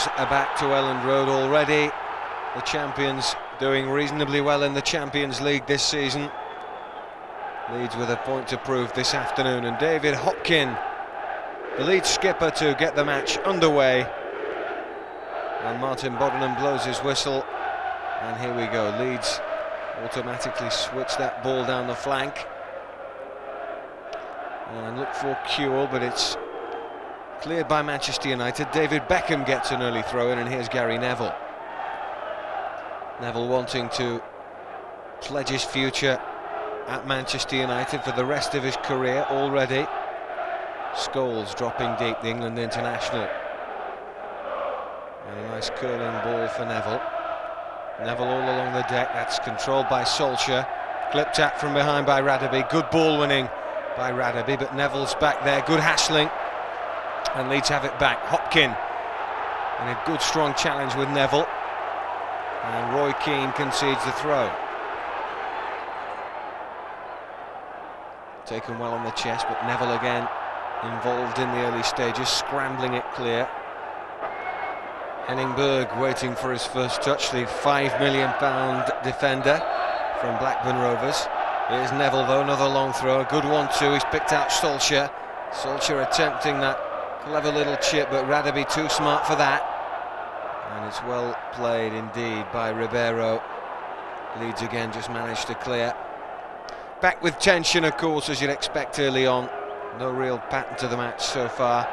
fans are back to Elland Road already. The champions doing reasonably well in the Champions League this season. Leeds with a point to prove this afternoon, and David Hopkin, the Leeds skipper, to get the match underway. And Martin Bodenham blows his whistle, and here we go. Leeds automatically switch that ball down the flank and look for Kewell, but it's cleared by Manchester United. David Beckham gets an early throw in, and here's Gary Neville. Neville wanting to pledge his future at Manchester United for the rest of his career already. Scholes dropping deep, the England international. And a nice curling ball for Neville. Neville all along the deck, that's controlled by Solskjaer. Clipped at from behind by Radaby, good ball winning by Radaby, but Neville's back there, good hassling. And Leeds have it back. Hopkin in a good strong challenge with Neville. And Roy Keane concedes the throw. Taken well on the chest, but Neville again involved in the early stages, scrambling it clear. Henning Berg waiting for his first touch, the £5 million defender from Blackburn Rovers. Here's Neville though, another long throw, a good 1-2, he's picked out Solskjaer. Solskjaer attempting that clever little chip, but Radaby too smart for that. And it's well played indeed by Ribeiro. Leeds again just managed to clear. Back with tension, of course, as you'd expect early on. No real pattern to the match so far.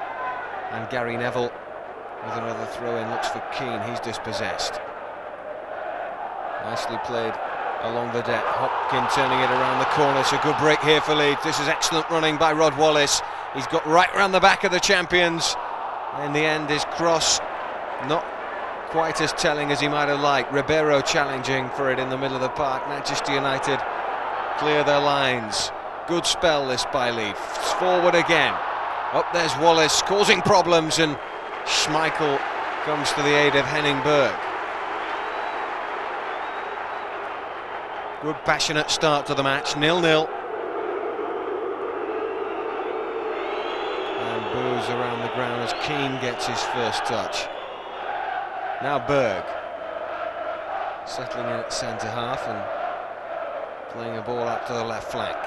And Gary Neville with another throw-in, looks for Keane, he's dispossessed. Nicely played along the deck. Hopkin turning it around the corner. It's a good break here for Leeds. This is excellent running by Rod Wallace. He's got right round the back of the champions. In the end, his cross not quite as telling as he might have liked. Ribeiro challenging for it in the middle of the park. Manchester United clear their lines. Good spell this by Leeds. Forward again. Up there's Wallace causing problems, and Schmeichel comes to the aid of Henning Berg. Good passionate start to the match, 0-0. And boos around the ground as Keane gets his first touch. Now Berg settling in at centre half and playing a ball out to the left flank.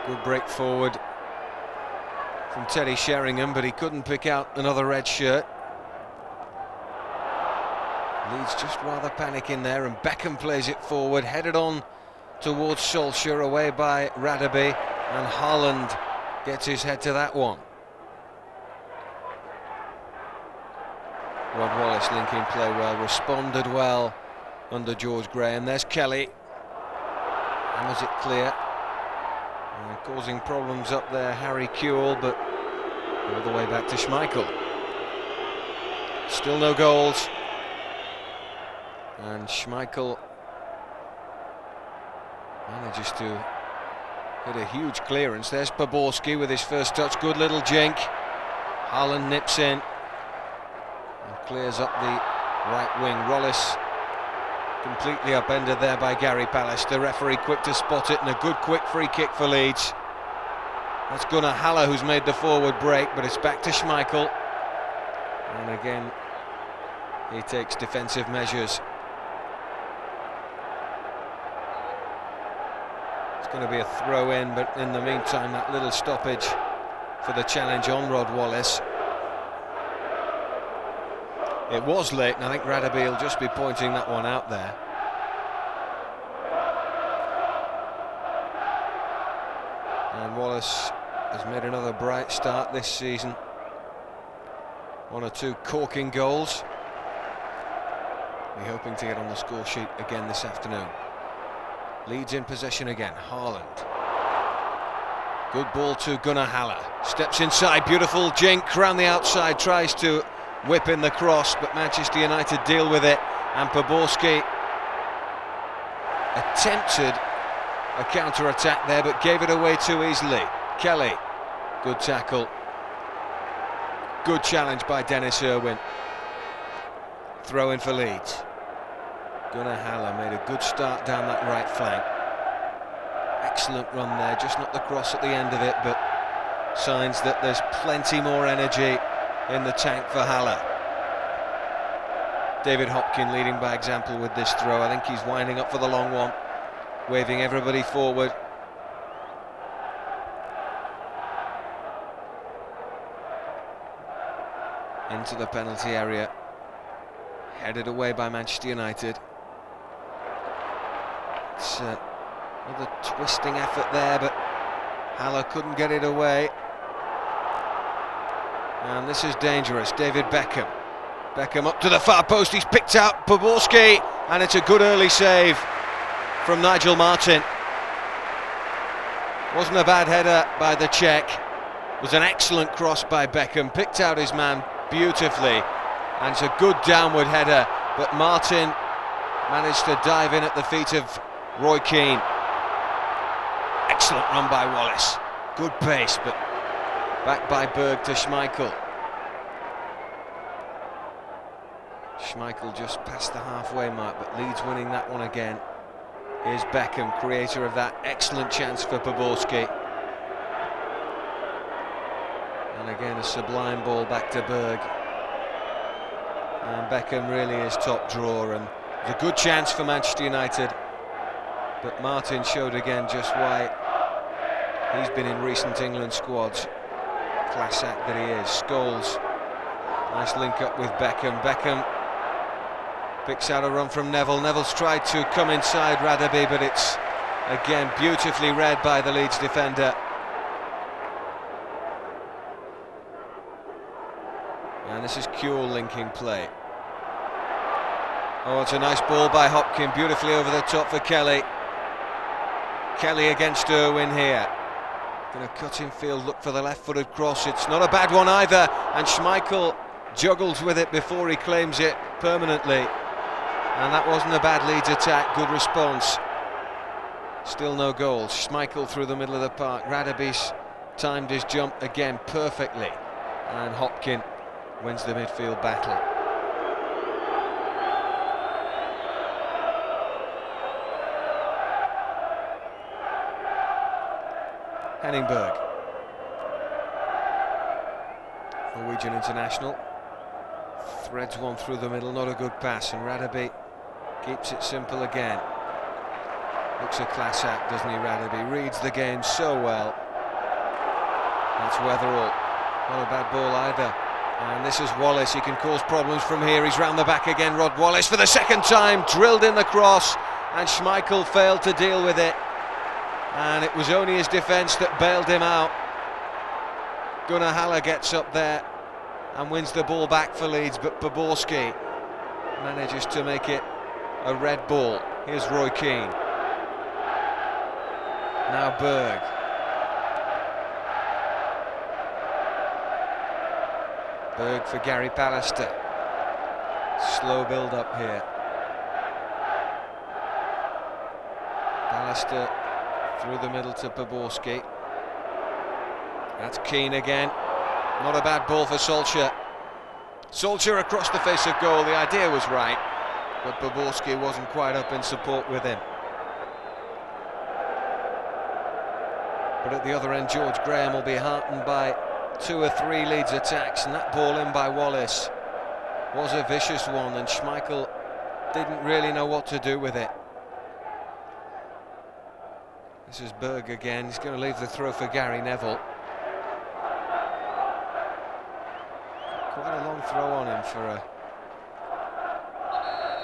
Good break forward from Teddy Sheringham, but he couldn't pick out another red shirt. Leeds just rather panicking there, and Beckham plays it forward, headed on towards Solskjaer, away by Radaby, and Haaland gets his head to that one. Rod Wallace linking play well, responded well under George Graham. There's Kelly, hammers it clear, and causing problems up there, Harry Kewell, but all the way back to Schmeichel. Still no goals, and Schmeichel manages to hit a huge clearance. There's Poborski with his first touch, good little jink. Haaland nips in and clears up the right wing. Rollis completely upended there by Gary Pallister. The referee quick to spot it, and a good quick free kick for Leeds. That's Gunnar Haller who's made the forward break, but it's back to Schmeichel. And again, he takes defensive measures. It's going to be a throw-in, but in the meantime, that little stoppage for the challenge on Rod Wallace. It was late, and I think Radaby will just be pointing that one out there. And Wallace has made another bright start this season. 1 or 2 corking goals. We're hoping to get on the score sheet again this afternoon. Leeds in possession again. Haaland. Good ball to Gunnar Haller. Steps inside, beautiful jink around the outside, tries to whip in the cross, but Manchester United deal with it, and Poborski attempted a counter-attack there, but gave it away too easily. Kelly, good tackle. Good challenge by Dennis Irwin. Throw in for Leeds. Gunnar Haller made a good start down that right flank. Excellent run there, just not the cross at the end of it, but signs that there's plenty more energy in the tank for Haller. David Hopkin leading by example with this throw. I think he's winding up for the long one, waving everybody forward. Into the penalty area, headed away by Manchester United. It's another twisting effort there, but Haller couldn't get it away. And this is dangerous. David Beckham. Beckham up to the far post, he's picked out Poborski, and it's a good early save from Nigel Martyn. Wasn't a bad header by the Czech. It was an excellent cross by Beckham, picked out his man beautifully, and it's a good downward header, but Martyn managed to dive in at the feet of Roy Keane. Excellent run by Wallace, good pace, but back by Berg to Schmeichel. Schmeichel just past the halfway mark, but Leeds winning that one again. Here's Beckham, creator of that excellent chance for Poborski. And again a sublime ball back to Berg. And Beckham really is top drawer, and it's a good chance for Manchester United. But Martyn showed again just why he's been in recent England squads. Class act that he is. Scholes, nice link up with Beckham. Beckham picks out a run from Neville. Neville's tried to come inside Radaby, but it's again beautifully read by the Leeds defender. And this is Kuehl linking play. Oh, it's a nice ball by Hopkin, beautifully over the top for Kelly. Kelly against Irwin here. Going to cut in field, look for the left-footed cross. It's not a bad one either, and Schmeichel juggles with it before he claims it permanently. And that wasn't a bad Leeds attack, good response. Still no goals. Schmeichel through the middle of the park. Radaby's timed his jump again perfectly, and Hopkin wins the midfield battle. Henningberg, Norwegian international, threads one through the middle, not a good pass, and Radaby keeps it simple again. Looks a class act, doesn't he, Radaby? Reads the game so well. That's Weatherall, not a bad ball either. And this is Wallace, he can cause problems from here. He's round the back again, Rod Wallace for the second time, drilled in the cross, and Schmeichel failed to deal with it. And it was only his defence that bailed him out. Gunnar Haller gets up there and wins the ball back for Leeds, but Poborski manages to make it a red ball. Here's Roy Keane. Now Berg. Berg for Gary Pallister. Slow build up here. Pallister through the middle to Poborski. That's Keane again. Not a bad ball for Solskjaer. Solskjaer across the face of goal. The idea was right, but Poborski wasn't quite up in support with him. But at the other end, George Graham will be heartened by 2 or 3 Leeds attacks, and that ball in by Wallace was a vicious one, and Schmeichel didn't really know what to do with it. This is Berg again. He's going to leave the throw for Gary Neville. Quite a long throw on him for a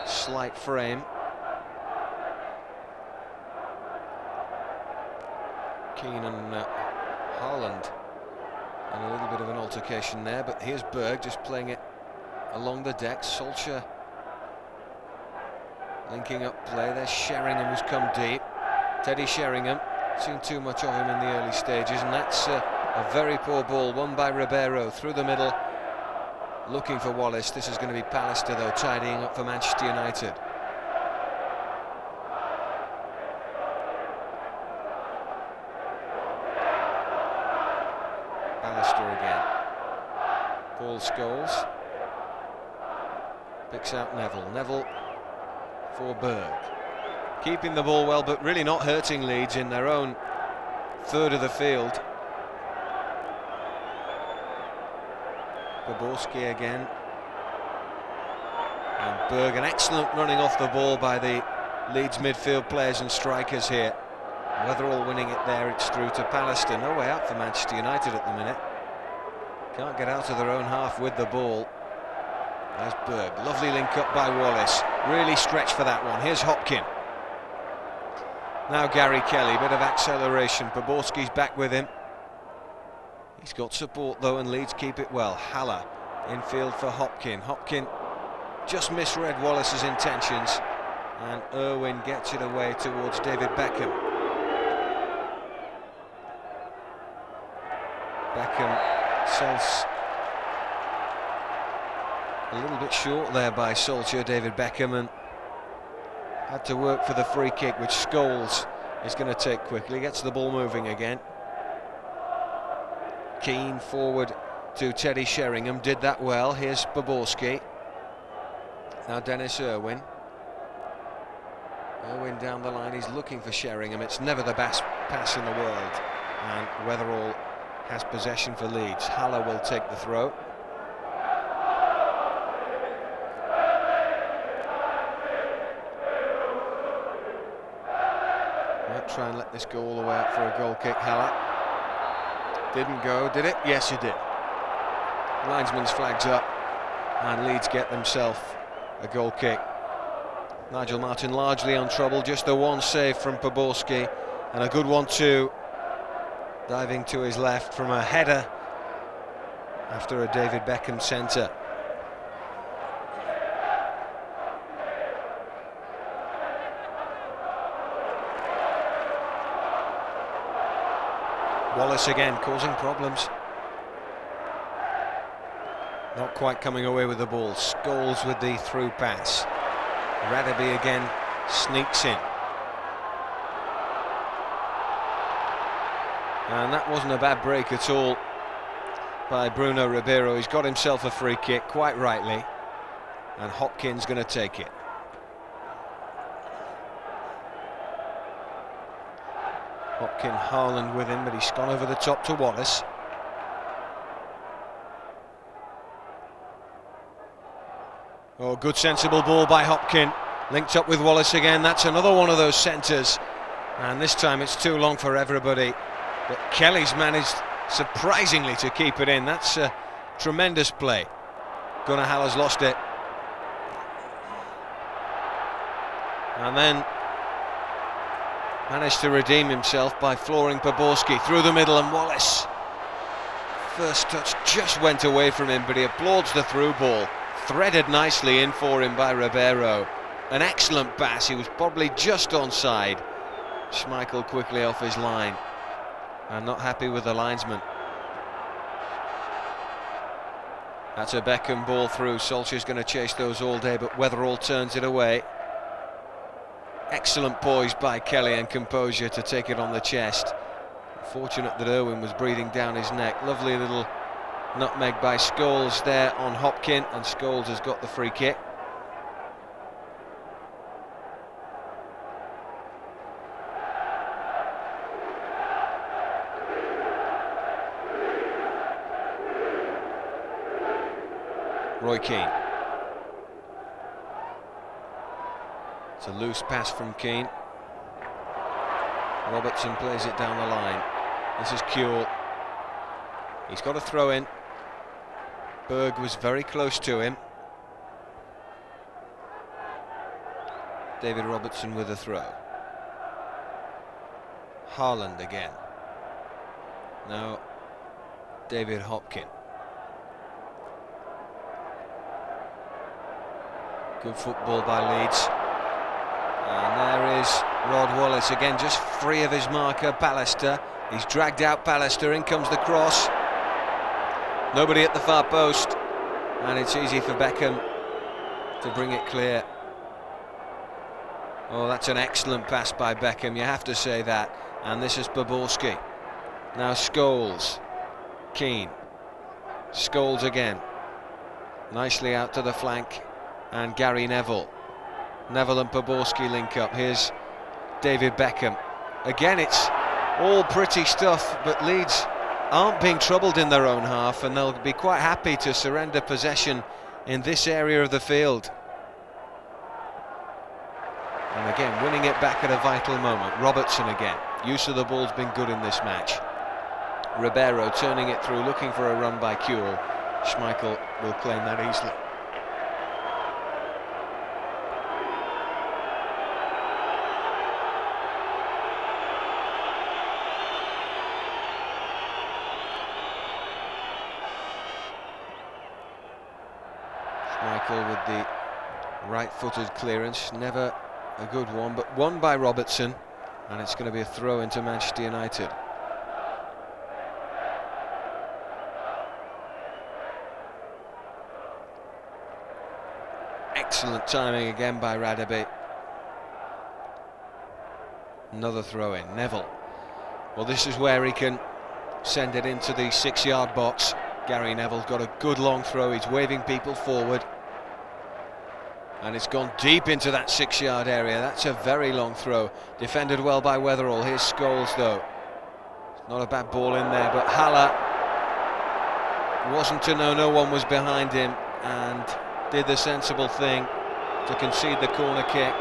slight frame. Keane and Haaland, and a little bit of an altercation there, but here's Berg just playing it along the deck. Solskjaer linking up play. There's Sheringham, who's come deep. Teddy Sheringham, seen too much of him in the early stages, and that's a very poor ball, won by Ribeiro through the middle, looking for Wallace. This is going to be Pallister though, tidying up for Manchester United. Pallister again. Paul Scholes picks out Neville. Neville for Berg. Keeping the ball well, but really not hurting Leeds in their own third of the field. Poborski again. And Berg, an excellent running off the ball by the Leeds midfield players and strikers here. Weatherall winning it there, it's through to Pallister. No way out for Manchester United at the minute. Can't get out of their own half with the ball. There's Berg, lovely link up by Wallace. Really stretched for that one. Here's Hopkin. Now Gary Kelly, bit of acceleration. Poborski's back with him. He's got support though, and Leeds keep it well. Haller infield for Hopkin. Hopkin just misread Wallace's intentions, and Irwin gets it away towards David Beckham. Beckham sells a little bit short there by Solskjaer, David Beckham, and had to work for the free kick, which Scholes is going to take quickly. Gets the ball moving again. Keane forward to Teddy Sheringham, did that well. Here's Poborski. Now Dennis Irwin. Irwin down the line, he's looking for Sheringham. It's never the best pass in the world, and Weatherall has possession for Leeds. Haller will take the throw. Might try and let this go all the way up for a goal kick. Haller didn't go, did it? Yes, it did. Linesman's flags up, and Leeds get themselves a goal kick. Nigel Martin largely on trouble, just the one save from Poborski, and a good one too, diving to his left from a header after a David Beckham centre. Wallace again causing problems. Not quite coming away with the ball. Scholes with the through pass. Radaby again sneaks in. And that wasn't a bad break at all by Bruno Ribeiro. He's got himself a free kick, quite rightly, and Hopkins going to take it. Hopkin, Haaland with him, but he's gone over the top to Wallace. Oh, good sensible ball by Hopkin, linked up with Wallace again. That's another one of those centres, and this time it's too long for everybody, but Kelly's managed surprisingly to keep it in. That's a tremendous play. Gunnar Haller's lost it, and then managed to redeem himself by flooring Poborski through the middle, and Wallace, first touch just went away from him, but he applauds the through ball. Threaded nicely in for him by Ribeiro. An excellent pass, he was probably just onside. Schmeichel quickly off his line, and not happy with the linesman. That's a Beckham ball through. Solskjaer's going to chase those all day, but Weatherall turns it away. Excellent poise by Kelly and composure to take it on the chest. Fortunate that Irwin was breathing down his neck. Lovely little nutmeg by Scholes there on Hopkin, and Scholes has got the free kick. Roy Keane. It's a loose pass from Keane. Robertson plays it down the line. This is Kuehl. He's got a throw in. Berg was very close to him. David Robertson with a throw. Haaland again. Now David Hopkin. Good football by Leeds. And there is Rod Wallace again, just free of his marker, Pallister. He's dragged out Pallister, in comes the cross. Nobody at the far post, and it's easy for Beckham to bring it clear. Oh, that's an excellent pass by Beckham, you have to say that. And this is Poborski. Now Scholes. Keane. Scholes again. Nicely out to the flank. And Gary Neville. Neville and Poborski link up. Here's David Beckham. Again, it's all pretty stuff, but Leeds aren't being troubled in their own half, and they'll be quite happy to surrender possession in this area of the field. And again, winning it back at a vital moment. Robertson again. Use of the ball's been good in this match. Ribeiro turning it through, looking for a run by Kuehl. Schmeichel will claim that easily. Schmeichel with the right-footed clearance, never a good one, but won by Robertson, and it's going to be a throw into Manchester United. Excellent timing again by Radaby. Another throw in. Neville. Well, this is where he can send it into the 6-yard box. Gary Neville's got a good long throw. He's waving people forward. And it's gone deep into that 6-yard area. That's a very long throw. Defended well by Weatherall. Here's Scholes, though. Not a bad ball in there, but Haller wasn't to know no one was behind him and did the sensible thing to concede the corner kick.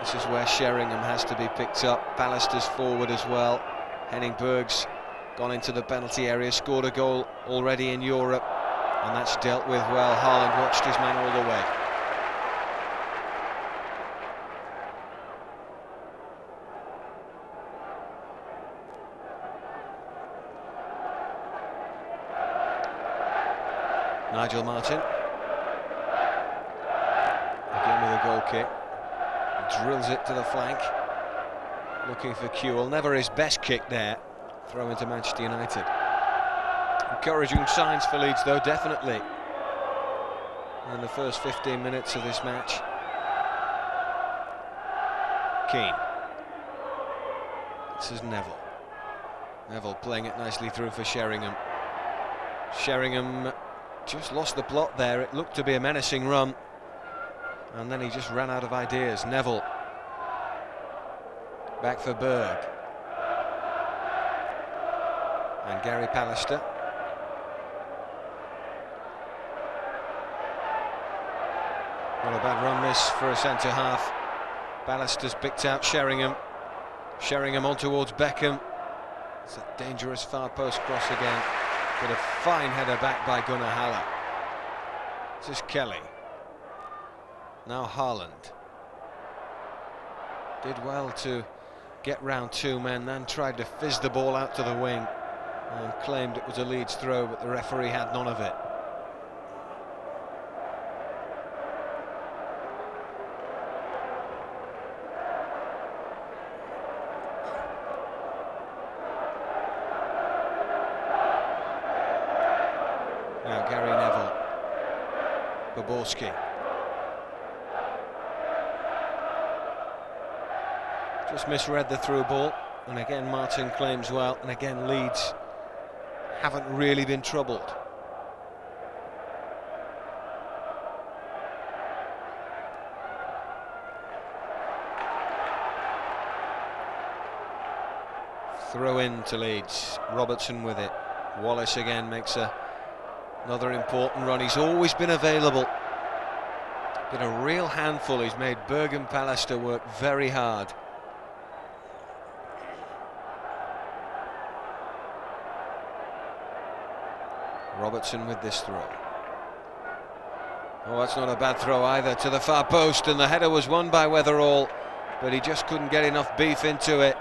This is where Sheringham has to be picked up. Ballister's forward as well. Henning Berg's gone into the penalty area, scored a goal already in Europe, and that's dealt with well. Haaland watched his man all the way. Nigel Martin, again with a goal kick, drills it to the flank, looking for Kuehl. Never his best kick there. Throw into Manchester United. Encouraging signs for Leeds, though, definitely, in the first 15 minutes of this match. Keane. This is Neville. Neville playing it nicely through for Sheringham. Sheringham just lost the plot there. It looked to be a menacing run, and then he just ran out of ideas. Neville back for Berg, and Gary Pallister. Not a bad run this for a centre half. Ballister's picked out Sheringham. Sheringham on towards Beckham. It's a dangerous far post cross again. But a fine header back by Gunnar Haller. This is Kelly. Now Haaland. Did well to get round two men, then tried to fizz the ball out to the wing and claimed it was a Leeds throw, but the referee had none of it. Now Gary Neville, Boborski. Just misread the through ball, and again Martin claims well, and again Leeds haven't really been troubled. Throw in to Leeds, Robertson with it. Wallace again makes another important run. He's always been available. Been a real handful. He's made Berg and Pallister work very hard. Robertson with this throw. Oh, that's not a bad throw either, to the far post, and the header was won by Weatherall, but he just couldn't get enough beef into it.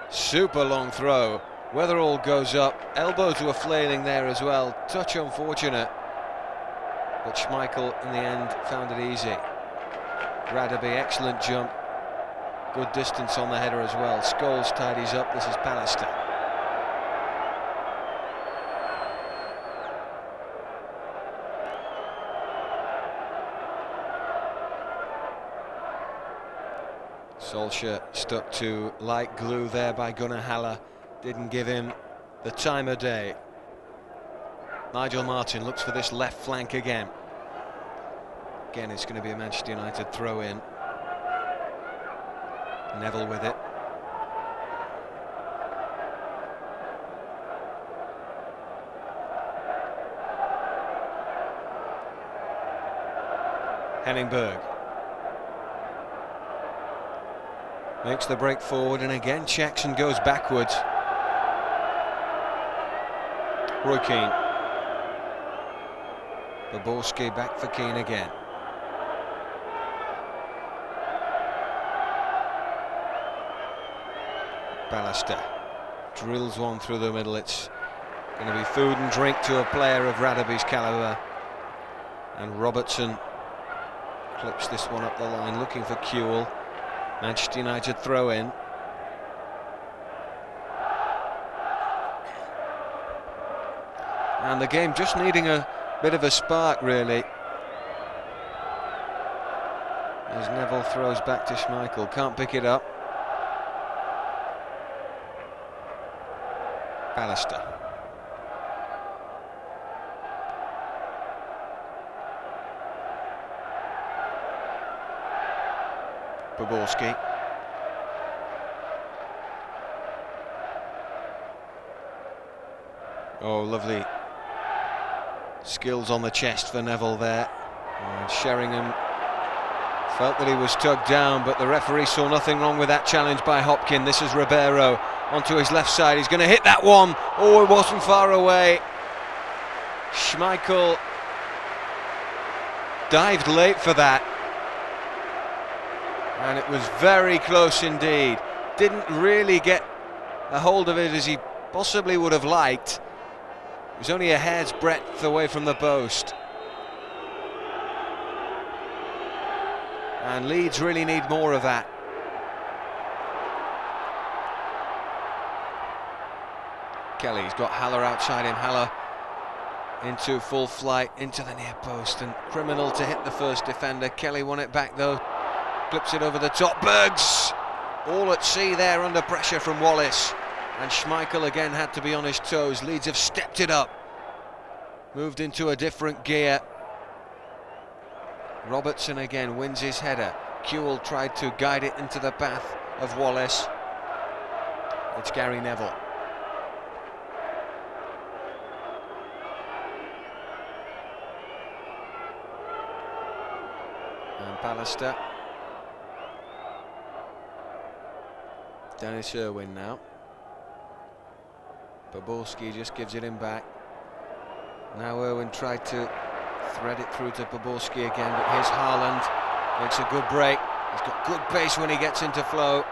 Super long throw. Weatherall goes up, elbows were flailing there as well, touch unfortunate, but Schmeichel in the end found it easy. Radaby, excellent jump, good distance on the header as well. Scholes tidies up. This is Pallister. Solskjaer stuck to like glue there by Gunnar Haller. Didn't give him the time of day. Nigel Martin looks for this left flank again. Again, it's going to be a Manchester United throw in. Neville with it. Henningberg makes the break forward and again checks and goes backwards. Roy Keane. Baborski back for Keane again. Ballister drills one through the middle. It's going to be food and drink to a player of Radaby's calibre. And Robertson clips this one up the line, looking for Kewell. Manchester United throw in. And the game just needing a bit of a spark, really. As Neville throws back to Schmeichel, can't pick it up. Ballister. Baborski. Oh, lovely skills on the chest for Neville there. And Sheringham felt that he was tugged down, but the referee saw nothing wrong with that challenge by Hopkin. This is Ribeiro onto his left side. He's going to hit that one. Oh, it wasn't far away. Schmeichel dived late for that. And it was very close indeed. Didn't really get a hold of it as he possibly would have liked. It was only a hair's breadth away from the post. And Leeds really need more of that. Kelly's got Haller outside him. Haller into full flight, into the near post, and criminal to hit the first defender. Kelly won it back though. Clips it over the top. Bergs all at sea there under pressure from Wallace. And Schmeichel again had to be on his toes. Leeds have stepped it up. Moved into a different gear. Robertson again wins his header. Kewell tried to guide it into the path of Wallace. It's Gary Neville. And Ballister. Dennis Irwin now. Baborski just gives it him back. Now Irwin tried to thread it through to Baborski again, but here's Haaland. Makes a good break. He's got good pace when he gets into flow.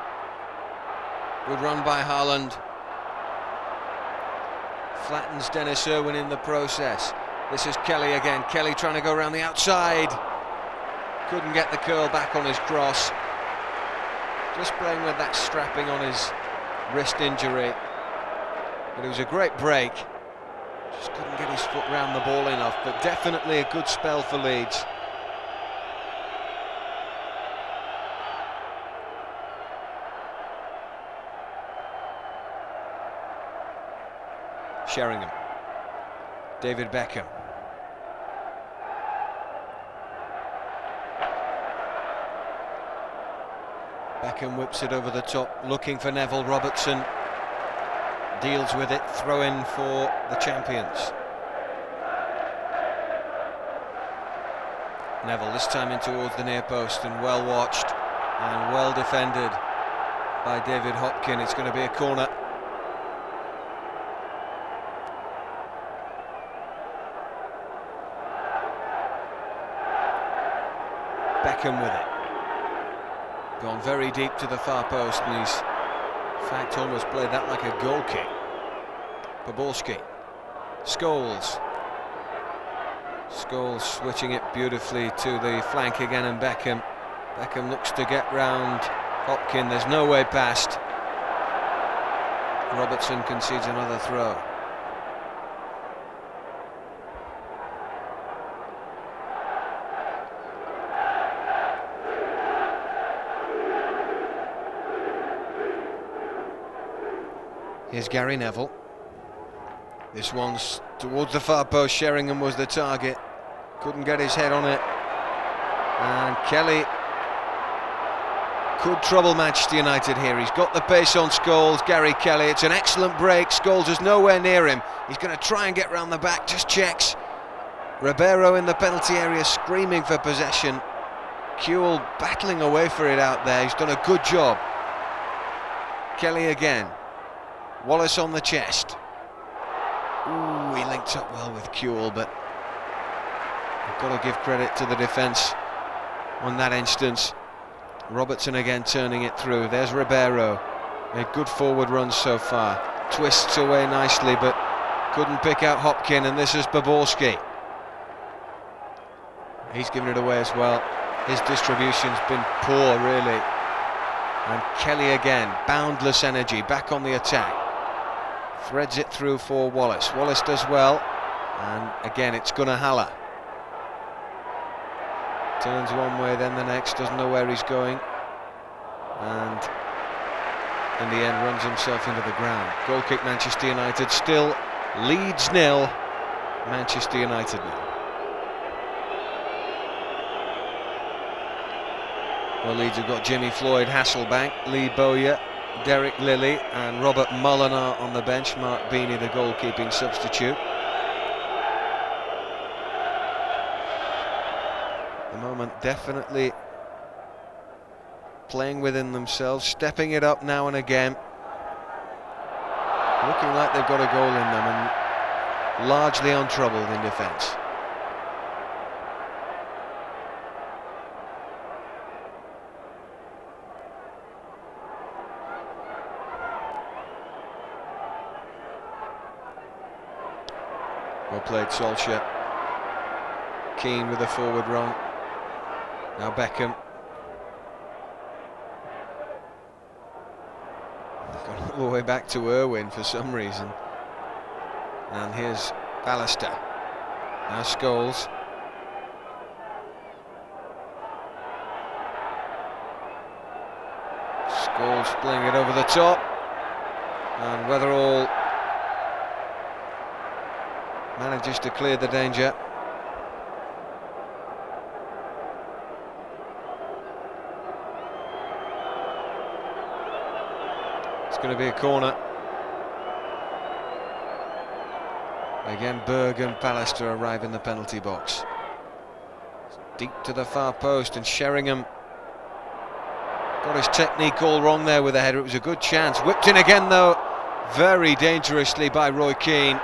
Good run by Haaland. Flattens Dennis Irwin in the process. This is Kelly again. Kelly trying to go around the outside. Couldn't get the curl back on his cross. Just playing with that strapping on his wrist injury. But it was a great break. Just couldn't get his foot round the ball enough, but definitely a good spell for Leeds. Sheringham. David Beckham. Beckham whips it over the top, looking for Neville. Robertson deals with it, throw in for the champions. Neville this time in towards the near post, and well watched and well defended by David Hopkin. It's going to be a corner. Beckham with it. Gone very deep to the far post, and he's in fact almost played that like a goal kick. Baborski. Scholes. Scholes switching it beautifully to the flank again, and Beckham. Beckham looks to get round Hopkin. There's no way past. Robertson concedes another throw. Here's Gary Neville. This one's towards the far post. Sheringham was the target. Couldn't get his head on it. And Kelly could trouble Manchester United here. He's got the pace on Scholes, Gary Kelly. It's an excellent break. Scholes is nowhere near him. He's going to try and get round the back, just checks. Ribeiro in the penalty area screaming for possession. Kewell battling away for it out there. He's done a good job. Kelly again. Wallace on the chest. Ooh, he linked up well with Kewell, but I've got to give credit to the defence on that instance. Robertson again turning it through. There's Ribeiro. Made good forward runs so far. Twists away nicely, but couldn't pick out Hopkin, and this is Baborski. He's given it away as well. His distribution's been poor, really. And Kelly again, boundless energy, back on the attack. Threads it through for Wallace. Wallace does well, and again it's Gunnar Haller. Turns one way, then the next, doesn't know where he's going, and in the end runs himself into the ground. Goal kick Manchester United, still Leeds 0, Manchester United 0. Well, Leeds have got Jimmy Floyd, Hasselbank, Lee Bowyer, Derek Lilly and Robert Molinar on the bench. Mark Beanie, the goalkeeping substitute. At the moment, definitely playing within themselves, stepping it up now and again. Looking like they've got a goal in them and largely untroubled in defence. Well played, Solskjaer. Keane with a forward run. Now Beckham. Gone all the way back to Irwin for some reason. And here's Ballister. Now Scholes. Scholes playing it over the top. And Weatherall manages to clear the danger. It's going to be a corner. Again, Berg and Pallister arrive in the penalty box. Deep to the far post, and Sheringham got his technique all wrong there with the header. It was a good chance. Whipped in again though, very dangerously by Roy Keane.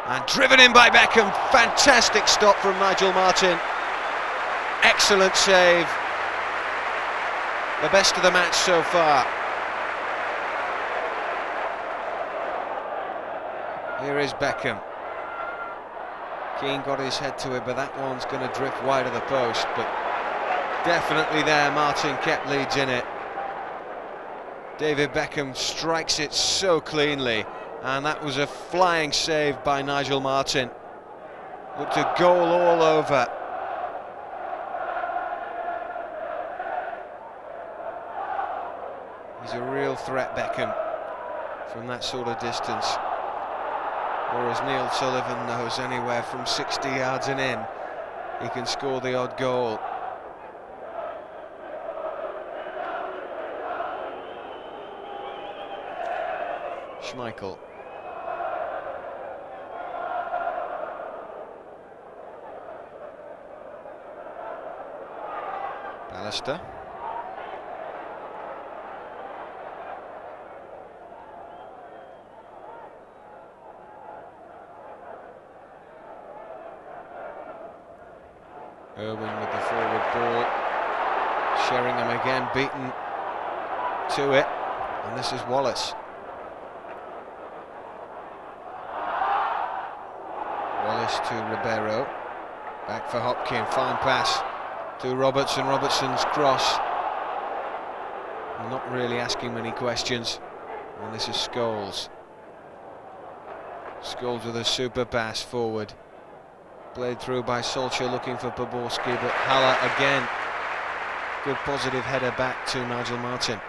And driven in by Beckham. Fantastic stop from Nigel Martin. Excellent save. The best of the match so far. Here is Beckham. Keane got his head to it, but that one's going to drift wide of the post. But definitely there, Martin kept Leeds in it. David Beckham strikes it so cleanly. And that was a flying save by Nigel Martin. Looked a goal all over. He's a real threat, Beckham, from that sort of distance. Or as Neil Sullivan knows, anywhere from 60 yards and in, he can score the odd goal. Schmeichel. Ballister. Irwin with the forward ball. Sheringham again beaten to it, and this is Wallace. Wallace to Ribeiro. Back for Hopkin, fine pass to Robertson. Robertson's cross. Not really asking many questions. And this is Scholes. Scholes with a super pass forward. Played through by Solskjaer looking for Baborski, but Haller again. Good positive header back to Nigel Martin.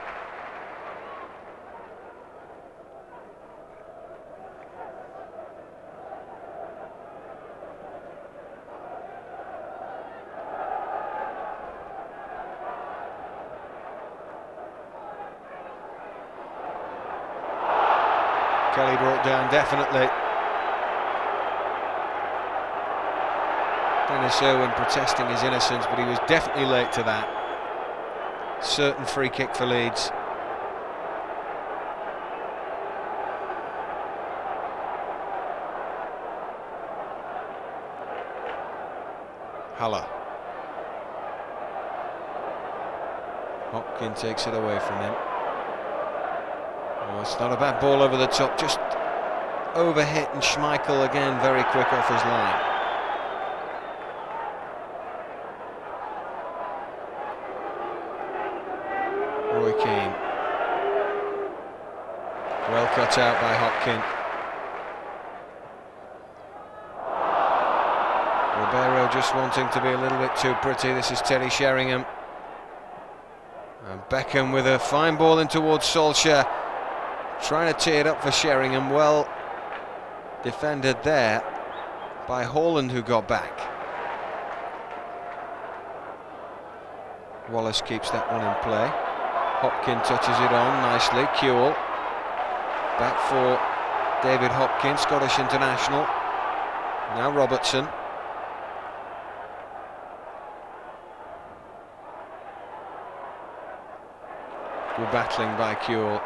Kelly brought down, definitely. Dennis Irwin protesting his innocence, but he was definitely late to that. Certain free kick for Leeds. Haller. Hopkin takes it away from him. Oh, it's not a bad ball over the top, just overhit, and Schmeichel again very quick off his line. Roy Keane. Well cut out by Hopkin. Ribeiro just wanting to be a little bit too pretty. This is Terry Sheringham. And Beckham with a fine ball in towards Solskjaer. Trying to tee it up for Sheringham. Well defended there by Haaland, who got back. Wallace keeps that one in play. Hopkin touches it on nicely. Kewell. Back for David Hopkin, Scottish international. Now Robertson. Good battling by Kewell.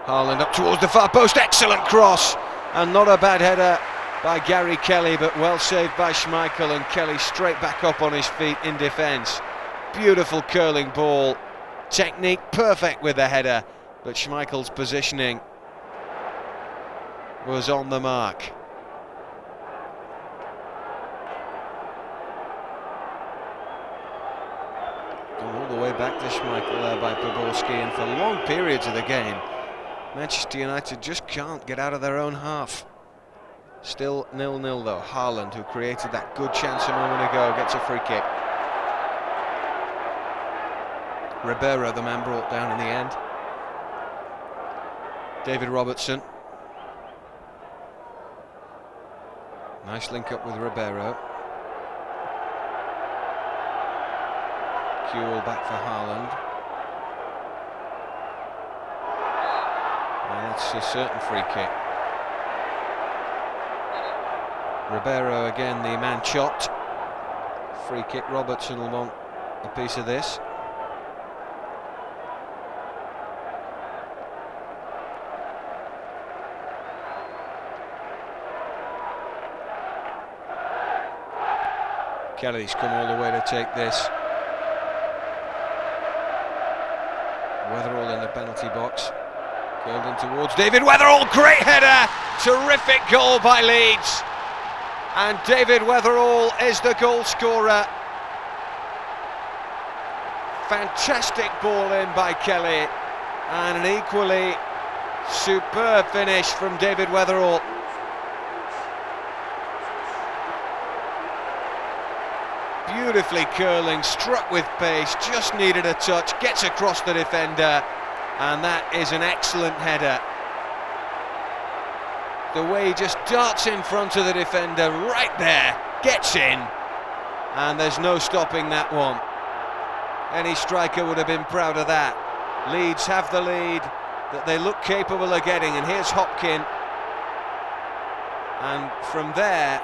Haaland up towards the far post. Excellent cross. And not a bad header by Gary Kelly, but well saved by Schmeichel, and Kelly straight back up on his feet in defence. Beautiful curling ball. Technique perfect with the header, but Schmeichel's positioning was on the mark. All the way back to Schmeichel there by Poborski, and for long periods of the game Manchester United just can't get out of their own half. Still 0-0 though. Haaland, who created that good chance a moment ago, gets a free kick. Ribeiro, the man brought down in the end. David Robertson. Nice link up with Ribeiro. Kewell back for Haaland. And that's a certain free kick. Ribeiro again, the man chopped. Free kick. Robertson will want a piece of this. Kelly's come all the way to take this. Weatherall in the penalty box. Called in towards David Weatherall. Great header! Terrific goal by Leeds. And David Weatherall is the goal scorer. Fantastic ball in by Kelly. And an equally superb finish from David Weatherall. Beautifully curling, struck with pace, just needed a touch, gets across the defender, and that is an excellent header. The way he just darts in front of the defender, right there, gets in, and there's no stopping that one. Any striker would have been proud of that. Leeds have the lead that they look capable of getting, and here's Hopkin. And from there,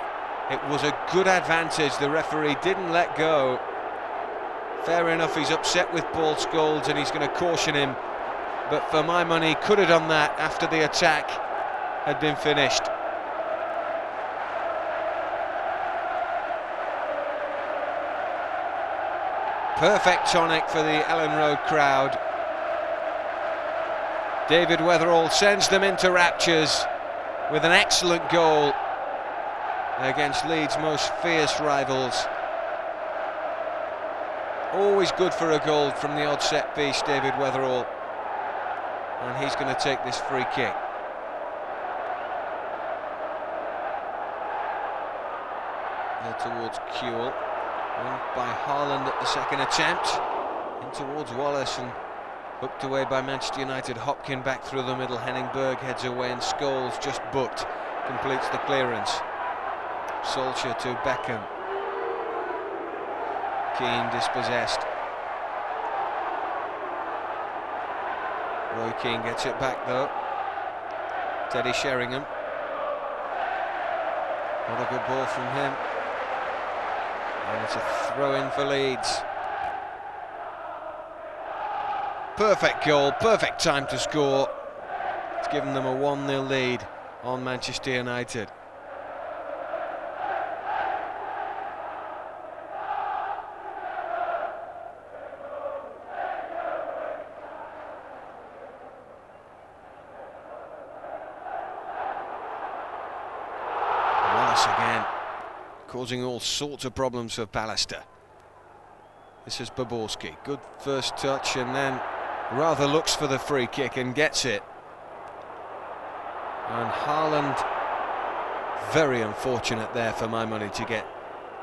it was a good advantage. The referee didn't let go. Fair enough, he's upset with Paul Scholes and he's going to caution him. But for my money, he could have done that after the attack had been finished. Perfect tonic for the Ellen Road crowd. David Weatherall sends them into raptures with an excellent goal against Leeds' most fierce rivals. Always good for a goal from the odd set piece, David Weatherall. And he's going to take this free kick. There towards Kewell. Won by Haaland at the second attempt. In towards Wallace and hooked away by Manchester United. Hopkin back through the middle. Henning Berg heads away and Scholes just booked. Completes the clearance. Solskjaer to Beckham. Keane dispossessed. Roy Keane gets it back though. Steady Sheringham. Not a good ball from him. And it's a throw-in for Leeds. Perfect goal, perfect time to score. It's given them a 1-0 lead on Manchester United. Wallace again, causing all sorts of problems for Pallister. This is Boborski. Good first touch, and then rather looks for the free kick and gets it. And Haaland, very unfortunate there for my money to get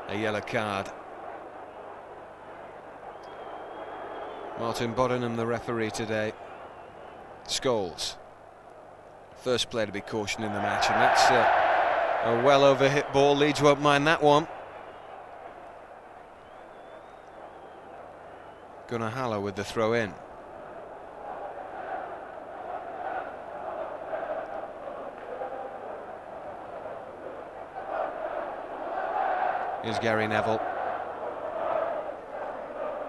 a yellow card. Martin Bodenham, the referee today. Scholes, first player to be cautioned in the match, and that's a well over hit ball. Leeds won't mind that one. Gunnar Haller with the throw in. Here's Gary Neville.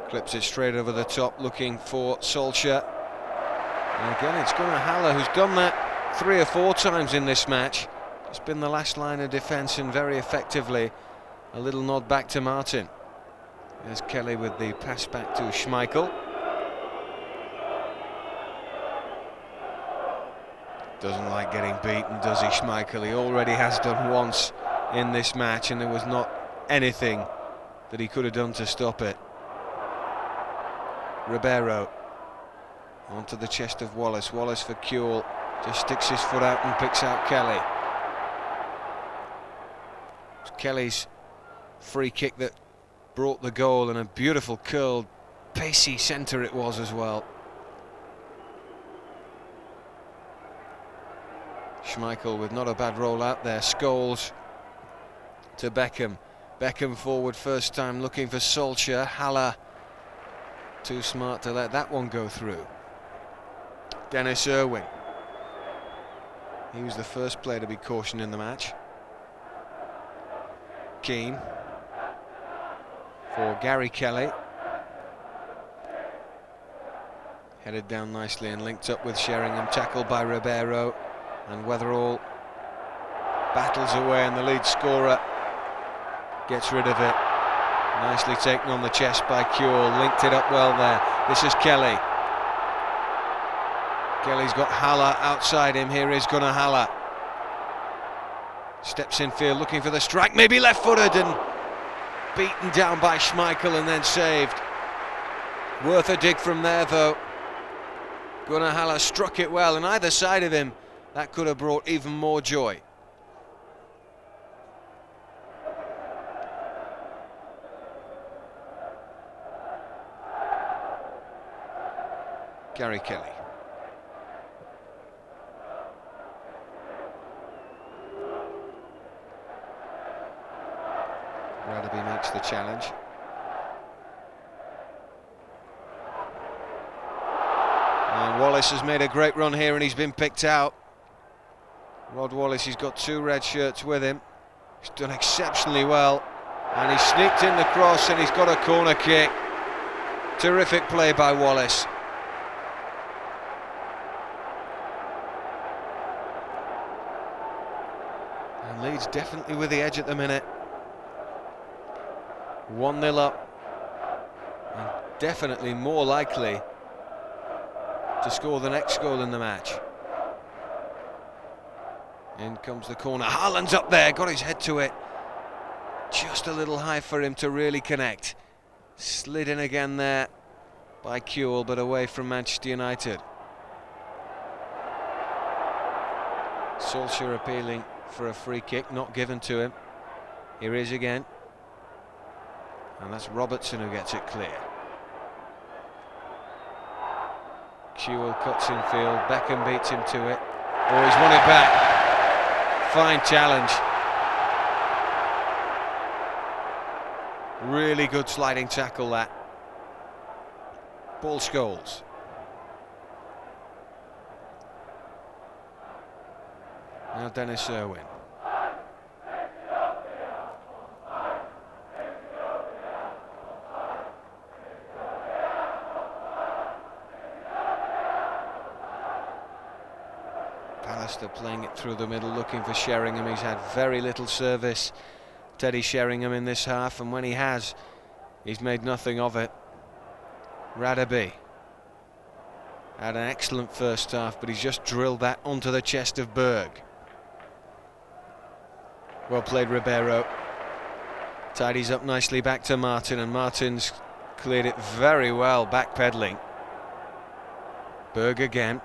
Clips it straight over the top, looking for Solskjaer. And again, it's Gunnar Haller who's done that 3 or 4 times in this match. It's been the last line of defence, and very effectively. A little nod back to Martin. There's Kelly with the pass back to Schmeichel. Doesn't like getting beaten, does he, Schmeichel? He already has done once in this match, and there was not anything that he could have done to stop it. Ribeiro onto the chest of Wallace. Wallace for Kuehl, just sticks his foot out and picks out Kelly. It's Kelly's free kick that brought the goal, and a beautiful curled, pacey centre it was as well. Schmeichel with not a bad roll out there. Scholes to Beckham. Beckham forward first time, looking for Solskjaer. Haller too smart to let that one go through. Dennis Irwin. He was the first player to be cautioned in the match. Keane for Gary Kelly. Headed down nicely and linked up with Sheringham. Tackled by Ribeiro, and Weatherall battles away, and the lead scorer gets rid of it. Nicely taken on the chest by Kuehl, linked it up well there. This is Kelly. Kelly's got Haller outside him. Here is Gunnar Haller. Steps in field looking for the strike, maybe left-footed, and beaten down by Schmeichel and then saved. Worth a dig from there though. Gunnar Haller struck it well, and either side of him that could have brought even more joy. Gary Kelly. Radaby makes the challenge. And Wallace has made a great run here, and he's been picked out. Rod Wallace, he's got 2 red shirts with him. He's done exceptionally well, and he's sneaked in the cross, and he's got a corner kick. Terrific play by Wallace. And Leeds definitely with the edge at the minute. 1-0 up, and definitely more likely to score the next goal in the match. In comes the corner. Haaland's up there, got his head to it. Just a little high for him to really connect. Slid in again there by Kuehl, but away from Manchester United. Solskjaer appealing for a free kick, not given to him. Here he is again. And that's Robertson who gets it clear. Kuehl cuts in field, Beckham beats him to it. Oh, he's won it back. Fine challenge. Really good sliding tackle that. Paul Scholes. Now Dennis Irwin. Pallister playing it through the middle, looking for Sheringham. He's had very little service, Teddy Sheringham, in this half, and when he has, he's made nothing of it. Radaby had an excellent first half, but he's just drilled that onto the chest of Berg. Well played, Ribeiro. Tidies up nicely back to Martin, and Martin's cleared it very well, backpedaling. Berg again.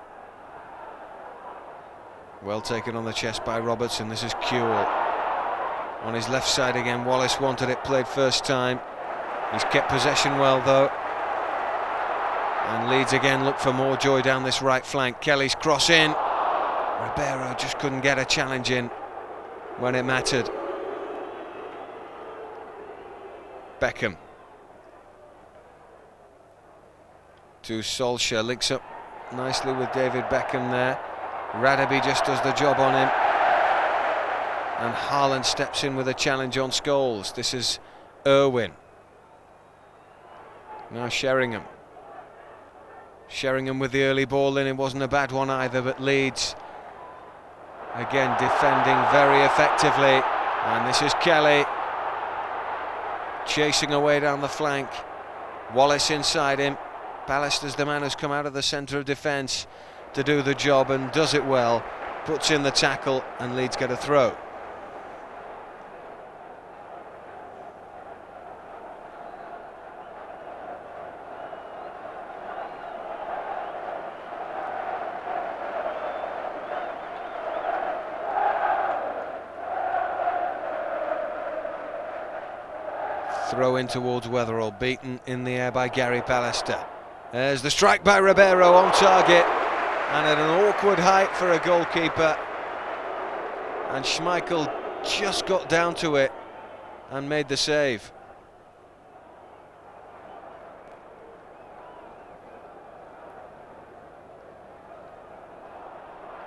Well taken on the chest by Robertson. This is Kewell. On his left side again, Wallace wanted it played first time. He's kept possession well though. And Leeds again look for more joy down this right flank. Kelly's cross in. Ribeiro just couldn't get a challenge in when it mattered. Beckham. To Solskjaer, links up nicely with David Beckham there. Radaby just does the job on him. And Haaland steps in with a challenge on Scholes. This is Irwin. Now Sheringham. Sheringham with the early ball in. It wasn't a bad one either, but Leeds again defending very effectively. And this is Kelly chasing away down the flank. Wallace inside him. Pallister's the man who's come out of the centre of defence to do the job, and does it well. Puts in the tackle, and Leeds get a throw. Throw in towards Weatherall, beaten in the air by Gary Pallister. There's the strike by Ribeiro on target, and at an awkward height for a goalkeeper. And Schmeichel just got down to it and made the save.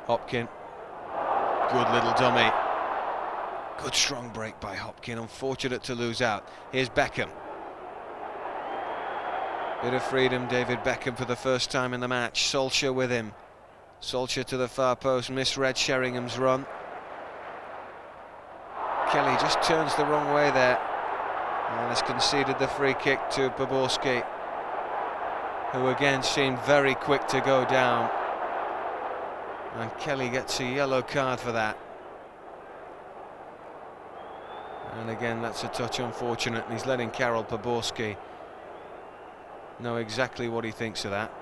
Hopkin, good little dummy. Good strong break by Hopkin, unfortunate to lose out. Here's Beckham. Bit of freedom, David Beckham for the first time in the match. Solskjaer with him. Solskjaer to the far post, misread Sheringham's run. Kelly just turns the wrong way there and has conceded the free kick to Poborski, who again seemed very quick to go down. And Kelly gets a yellow card for that. And again, that's a touch unfortunate, and he's letting Karol Poborski know exactly what he thinks of that.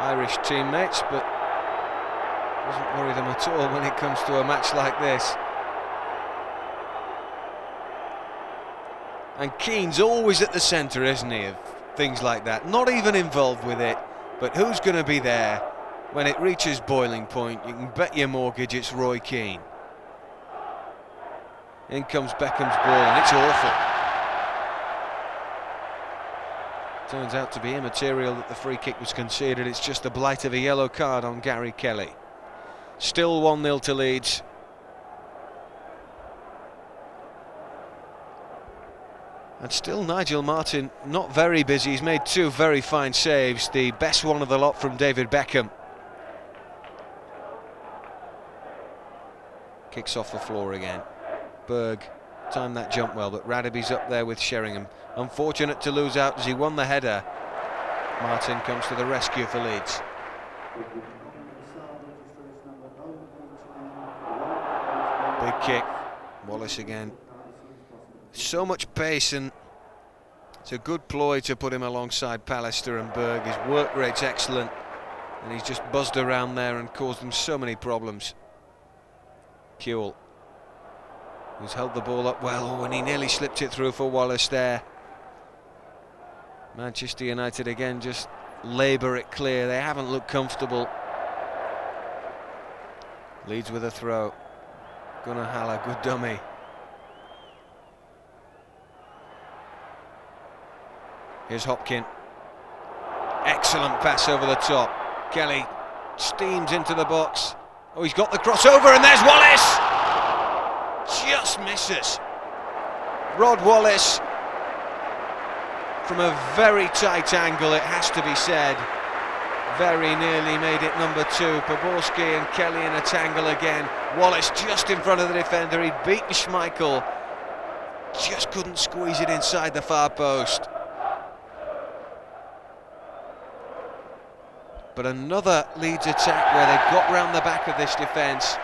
Irish teammates, but doesn't worry them at all when it comes to a match like this. And Keane's always at the centre, isn't he, of things like that? Not even involved with it, but who's going to be there when it reaches boiling point? You can bet your mortgage it's Roy Keane. In comes Beckham's ball, and it's awful. Turns out to be immaterial that the free kick was conceded. It's just the blight of a yellow card on Gary Kelly. Still 1-0 to Leeds. And still Nigel Martin not very busy. He's made two very fine saves. The best one of the lot from David Beckham. Kicks off the floor again. Berg timed that jump well, but Radaby's up there with Sheringham. Unfortunate to lose out as he won the header. Martin comes to the rescue for Leeds. Big kick. Wallace again. So much pace, and it's a good ploy to put him alongside Pallister and Berg. His work rate's excellent, and he's just buzzed around there and caused them so many problems. Kewell, who's held the ball up well, and he nearly slipped it through for Wallace there. Manchester United again just labour it clear. They haven't looked comfortable. Leeds with a throw. Gunnar Haller, good dummy. Here's Hopkin. Excellent pass over the top. Kelly steams into the box Oh, he's got the crossover, and there's Wallace! Just misses. Rod Wallace, from a very tight angle, it has to be said, very nearly made it number 2. Poborski and Kelly in a tangle again. Wallace just in front of the defender. He'd beaten Schmeichel, just couldn't squeeze it inside the far post. But another Leeds attack where they've got round the back of this defence.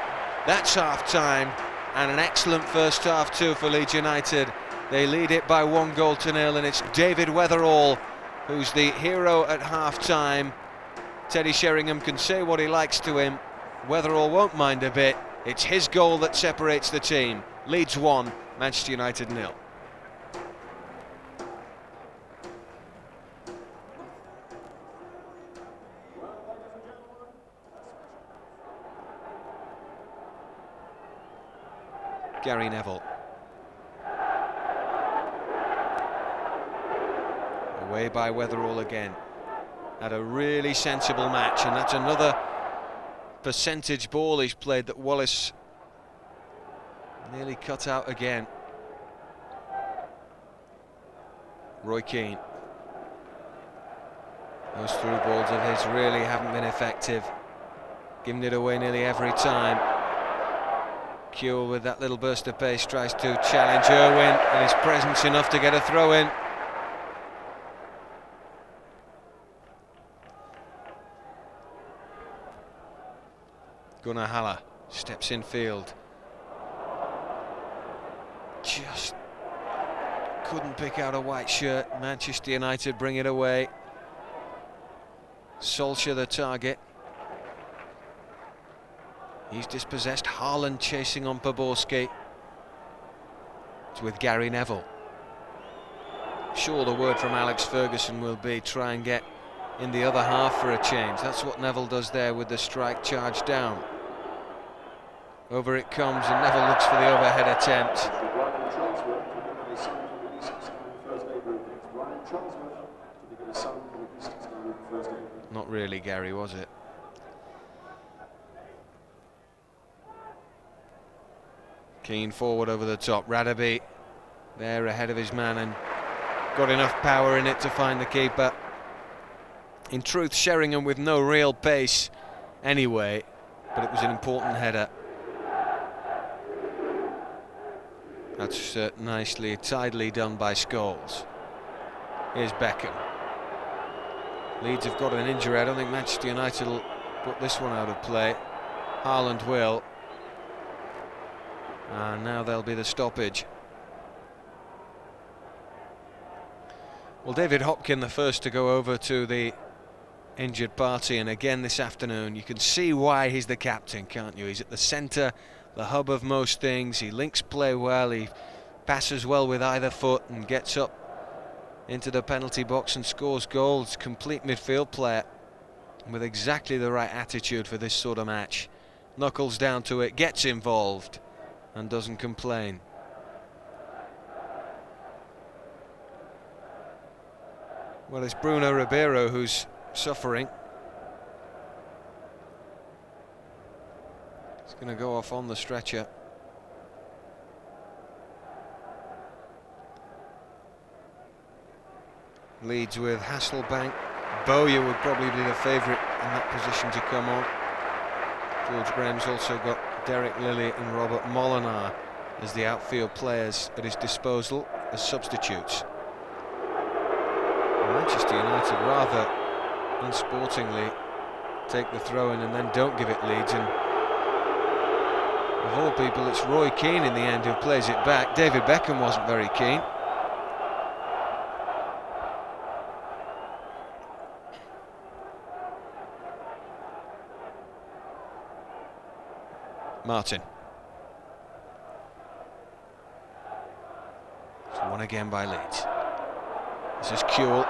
That's half-time, and an excellent first half too for Leeds United. They lead it by 1-0, and it's David Weatherall who's the hero at half-time. Teddy Sheringham can say what he likes to him. Weatherall won't mind a bit. It's his goal that separates the team. Leeds 1, Manchester United 0. Gary Neville. Away by Weatherall again. Had a really sensible match, and that's another percentage ball he's played that Wallace nearly cut out again. Roy Keane. Those through balls of his really haven't been effective. Giving it away nearly every time. Kewell with that little burst of pace tries to challenge Irwin, and his presence enough to get a throw in. Gunnar Haller steps in field. Just couldn't pick out a white shirt. Manchester United bring it away. Solskjaer the target. He's dispossessed. Haaland chasing on Poborski. It's with Gary Neville. Sure, the word from Alex Ferguson will be try and get in the other half for a change. That's what Neville does there with the strike charge down. Over it comes, and Neville looks for the overhead attempt. Not really, Gary, was it? Keane forward over the top. Radaby there ahead of his man and got enough power in it to find the keeper. In truth, Sheringham with no real pace anyway, but it was an important header. That's nicely, tidily done by Scholes. Here's Beckham. Leeds have got an injury. I don't think Manchester United will put this one out of play. Haaland will. And now there'll be the stoppage. Well, David Hopkin, the first to go over to the injured party, and again this afternoon. You can see why he's the captain, can't you? He's at the centre, the hub of most things. He links play well, he passes well with either foot and gets up into the penalty box and scores goals. Complete midfield player with exactly the right attitude for this sort of match. Knuckles down to it, gets involved and doesn't complain. Well, it's Bruno Ribeiro who's suffering. He's going to go off on the stretcher. Leeds with Hasselbank. Bowyer would probably be the favourite in that position to come on. George Graham's also got Derek Lilly and Robert Molinar as the outfield players at his disposal as substitutes. Manchester United rather unsportingly take the throw in and then don't give it Leeds, and of all people it's Roy Keane in the end who plays it back. David Beckham wasn't very keen. Martin. It's won again by Leeds. This is Kewell.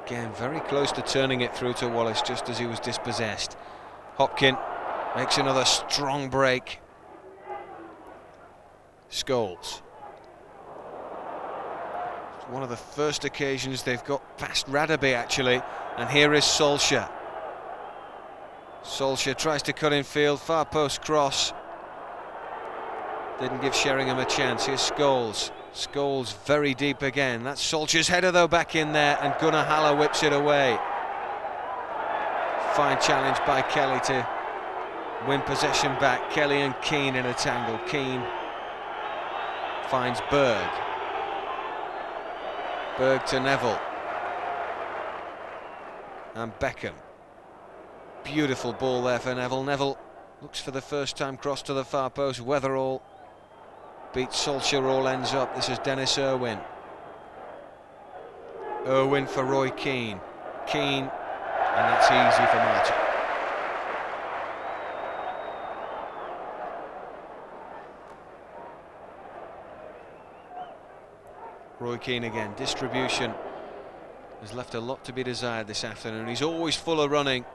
Again, very close to turning it through to Wallace just as he was dispossessed. Hopkin makes another strong break. Scholes. It's one of the first occasions they've got past Radaby actually, and here is Solskjaer. Solskjaer tries to cut in field, far post cross. Didn't give Sheringham a chance. Here's Scholes. Scholes very deep again. That's Solskjaer's header though back in there, and Gunnar Haller whips it away. Fine challenge by Kelly to win possession back. Kelly and Keane in a tangle. Keane finds Berg. Berg to Neville. And Beckham. Beautiful ball there for Neville. Neville looks for the first time cross to the far post. Weatherall beats Solskjaer, all ends up. This is Dennis Irwin. Irwin for Roy Keane. Keane, and that's easy for Martin. Roy Keane again. Distribution has left a lot to be desired this afternoon. He's always full of running,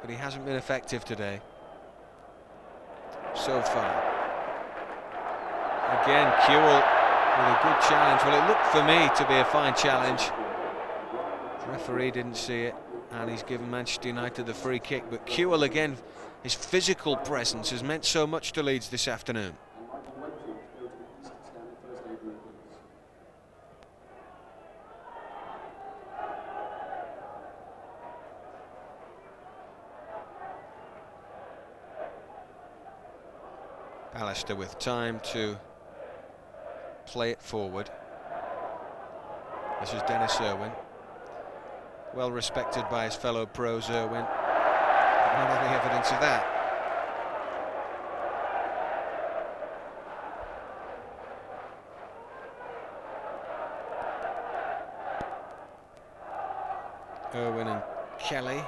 but he hasn't been effective today so far. Again, Kewell with a good challenge. Well, it looked for me to be a fine challenge. The referee didn't see it, and he's given Manchester United the free kick. But Kewell again, his physical presence has meant so much to Leeds this afternoon. Pallister with time to play it forward. This is Dennis Irwin. Well respected by his fellow pros, Irwin. Not any evidence of that. Irwin and Kelly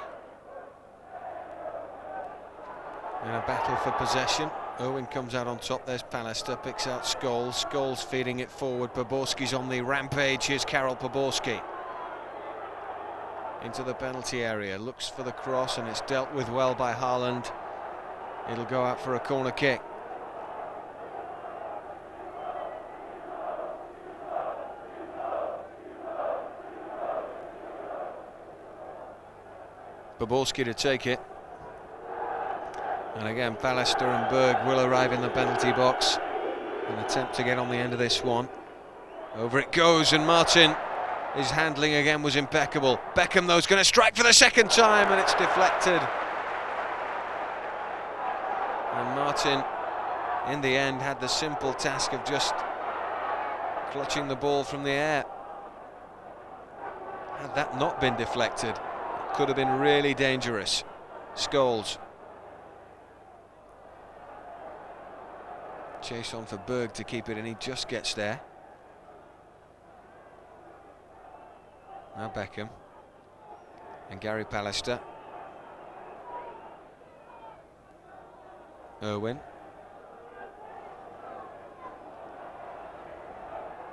in a battle for possession. Irwin comes out on top. There's Pallister, picks out Scholes. Scholes feeding it forward. Poborski's on the rampage. Here's Karol Poborski into the penalty area, looks for the cross, and it's dealt with well by Haaland. It'll go out for a corner kick. Poborski to take it. And again, Pallister and Berg will arrive in the penalty box and attempt to get on the end of this one. Over it goes, and Martin, his handling again was impeccable. Beckham, though, is going to strike for the second time, and it's deflected. And Martin, in the end, had the simple task of just clutching the ball from the air. Had that not been deflected, it could have been really dangerous. Scholes. Chase on for Berg to keep it, and he just gets there. Now Beckham and Gary Pallister. Irwin.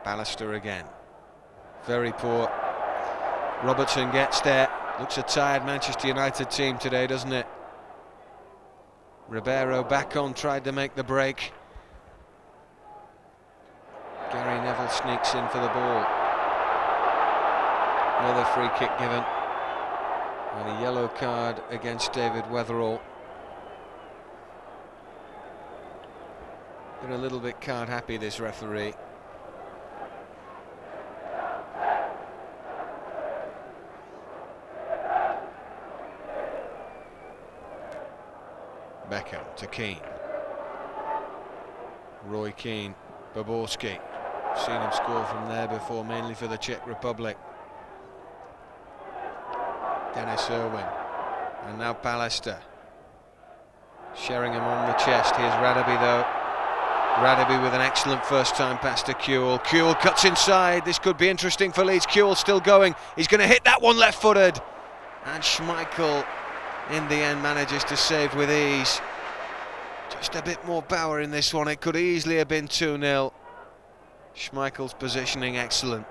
Pallister again. Very poor. Robertson gets there. Looks a tired Manchester United team today, doesn't it? Ribeiro back on, tried to make the break. Gary Neville sneaks in for the ball. Another free kick given. And a yellow card against David Weatherall. Been a little bit card happy, this referee. Beckham to Keane. Roy Keane, Poborski. Seen him score from there before, mainly for the Czech Republic. Dennis Irwin, and now Pallister. Sheringham on the chest. Here's Radaby, though. Radaby with an excellent first time pass to Kewell. Kewell cuts inside. This could be interesting for Leeds. Kewell still going. He's going to hit that one left-footed. And Schmeichel, in the end, manages to save with ease. Just a bit more power in this one. It could easily have been 2-0. Schmeichel's positioning excellent.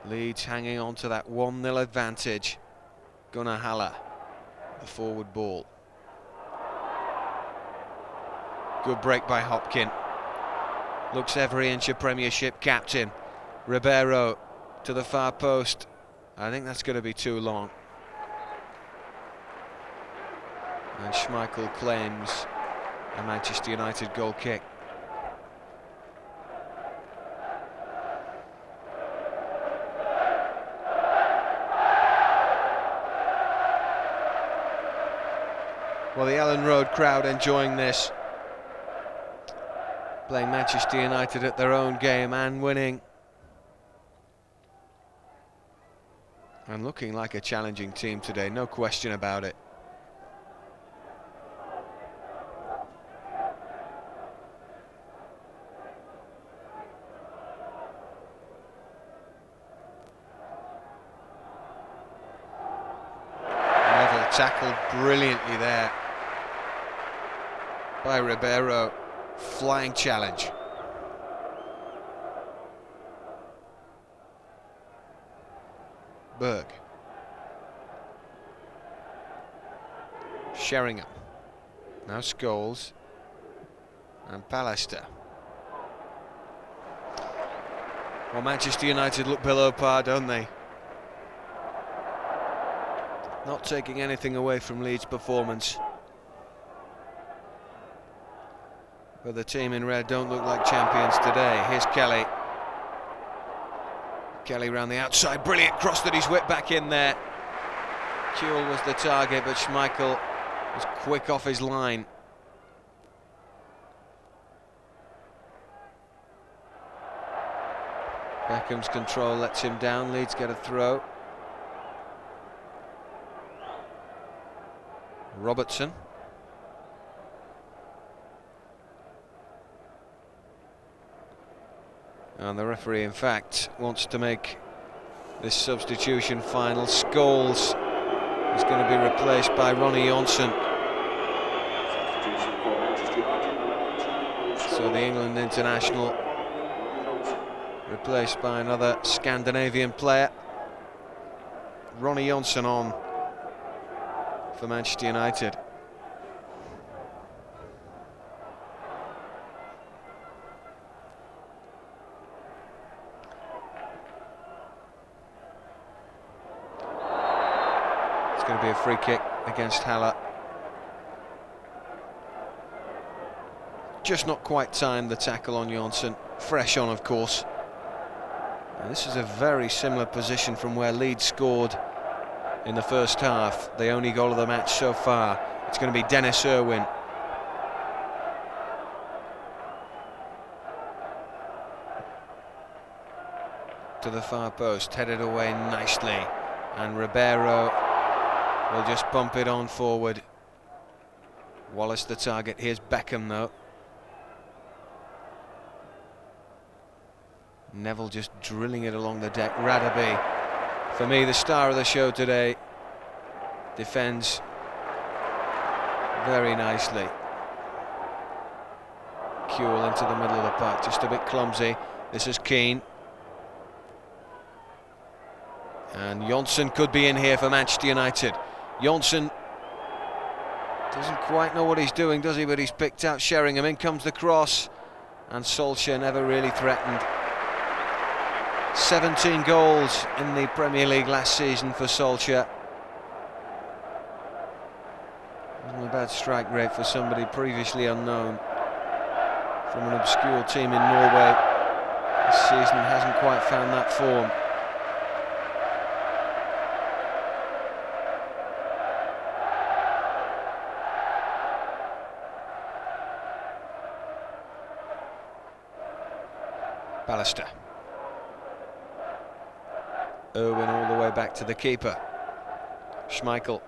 Leeds hanging on to that 1-0 advantage. Gunnar Haller, the forward ball. Good break by Hopkin. Looks every inch a Premiership captain. Ribeiro to the far post. I think that's going to be too long. And Schmeichel claims a Manchester United goal kick. Well, the Ellen Road crowd enjoying this. Playing Manchester United at their own game and winning. And looking like a challenging team today, no question about it. Neville tackled brilliantly there by Ribeiro. Flying challenge. Berg. Sheringham. Now Scholes. And Pallister. Well, Manchester United look below par, don't they? Not taking anything away from Leeds' performance. But the team in red don't look like champions today. Here's Kelly. Kelly round the outside, brilliant cross that he's whipped back in there. Kewell was the target, but Schmeichel was quick off his line. Beckham's control lets him down. Leeds get a throw. Robertson. And the referee, in fact, wants to make this substitution final. Scholes is going to be replaced by Ronnie Johnsen. So the England international replaced by another Scandinavian player. Ronnie Johnsen on for Manchester United. Going to be a free kick against Haller. Just not quite timed, the tackle on Johnsen. Fresh on, of course. And this is a very similar position from where Leeds scored in the first half. The only goal of the match so far. It's going to be Dennis Irwin. To the far post, headed away nicely. And Ribeiro will just bump it on forward. Wallace the target. Here's Beckham though. Neville just drilling it along the deck. Radaby, for me, the star of the show today. Defends very nicely. Kewell into the middle of the park, just a bit clumsy. This is Keane. And Johnsen could be in here for Manchester United. Johnsen doesn't quite know what he's doing, does he? But he's picked out Sheringham. In comes the cross. And Solskjaer never really threatened. 17 goals in the Premier League last season for Solskjaer. Wasn't a bad strike rate for somebody previously unknown from an obscure team in Norway. This season hasn't quite found that form. Pallister. Irwin all the way back to the keeper. Schmeichel.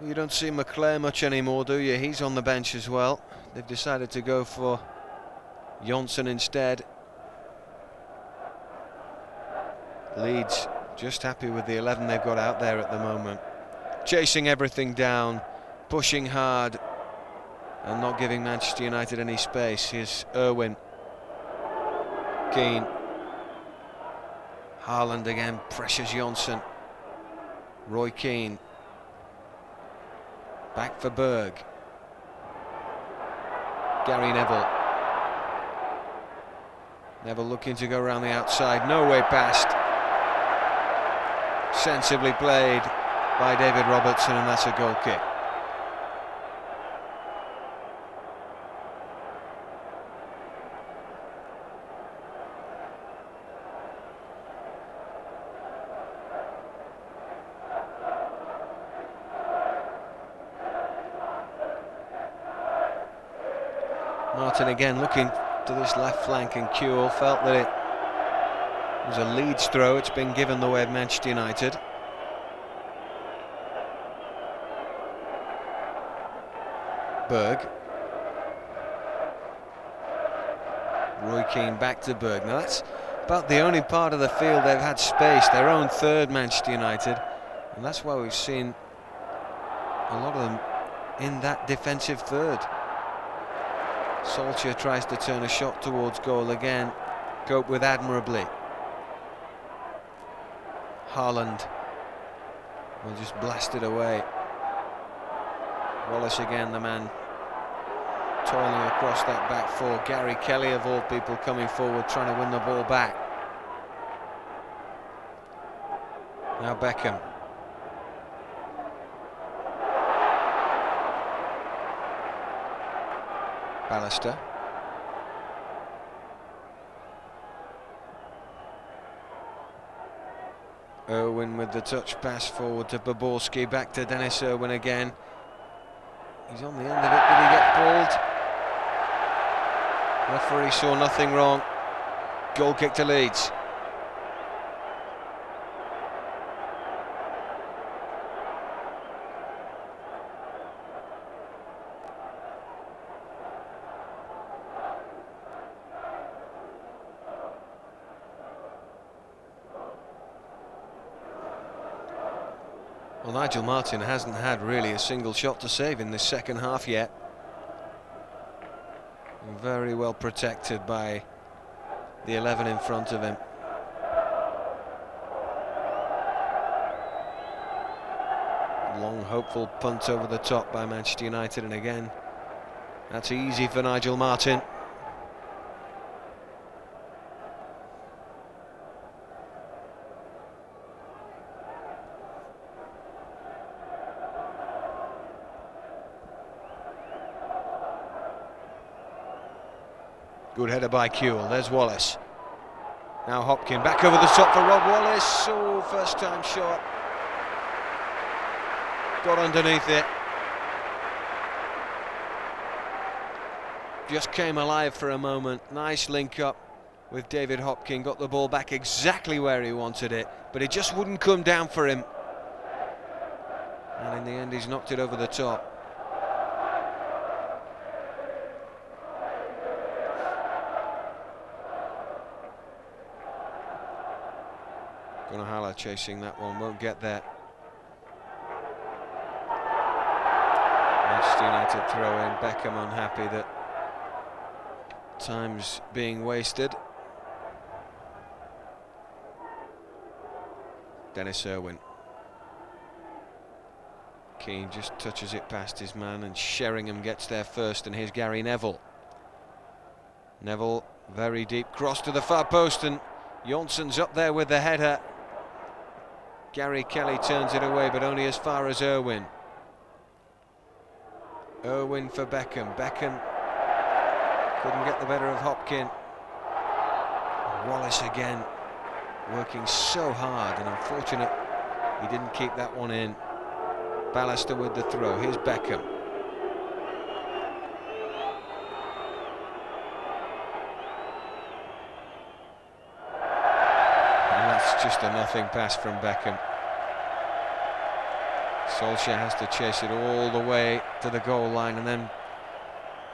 You don't see McClare much anymore, do you? He's on the bench as well. They've decided to go for Johnsen instead. Leeds just happy with the 11 they've got out there at the moment. Chasing everything down, pushing hard, and not giving Manchester United any space. Here's Irwin. Keane. Haaland again, pressures Johnsen. Roy Keane. Back for Berg. Gary Neville. Neville looking to go around the outside, no way past. Sensibly played. by David Robertson, and that's a goal kick. Martin again looking to this left flank, and Kewell felt that it was a Leeds throw. It's been given the way of Manchester United. Berg. Roy Keane back to Berg. Now that's about the only part of the field they've had space, their own third, Manchester United, and that's why we've seen a lot of them in that defensive third. Solskjaer tries to turn a shot towards goal again, cope with admirably. Haaland will just blast it away. Wallace again, the man toiling across that back four. Gary Kelly, of all people, coming forward, trying to win the ball back. Now Beckham. Ballister. Irwin with the touch pass forward to Baborski, back to Dennis Irwin again. He's on the end of it, did he get pulled? Referee saw nothing wrong. Goal kick to Leeds. Well, Nigel Martin hasn't had really a single shot to save in this second half yet. Very well protected by the 11 in front of him. Long hopeful punt over the top by Manchester United, and again that's easy for Nigel Martin. Good header by Kewell. There's Wallace. Now Hopkin back over the top for Rob Wallace. Oh, first time shot. Got underneath it. Just came alive for a moment. Nice link up with David Hopkin. Got the ball back exactly where he wanted it, but it just wouldn't come down for him. And in the end, he's knocked it over the top. Gunnahala chasing that one, won't get there. Manchester United throw in. Beckham unhappy that time's being wasted. Dennis Irwin. Keane just touches it past his man, and Sheringham gets there first, and here's Gary Neville. Neville, very deep cross to the far post, and Jonsson's up there with the header. Gary Kelly turns it away, but only as far as Irwin. Irwin for Beckham. Beckham couldn't get the better of Hopkin. Wallace again working so hard, and unfortunate he didn't keep that one in. Ballister with the throw. Here's Beckham. Just a nothing pass from Beckham. Solskjaer has to chase it all the way to the goal line, and then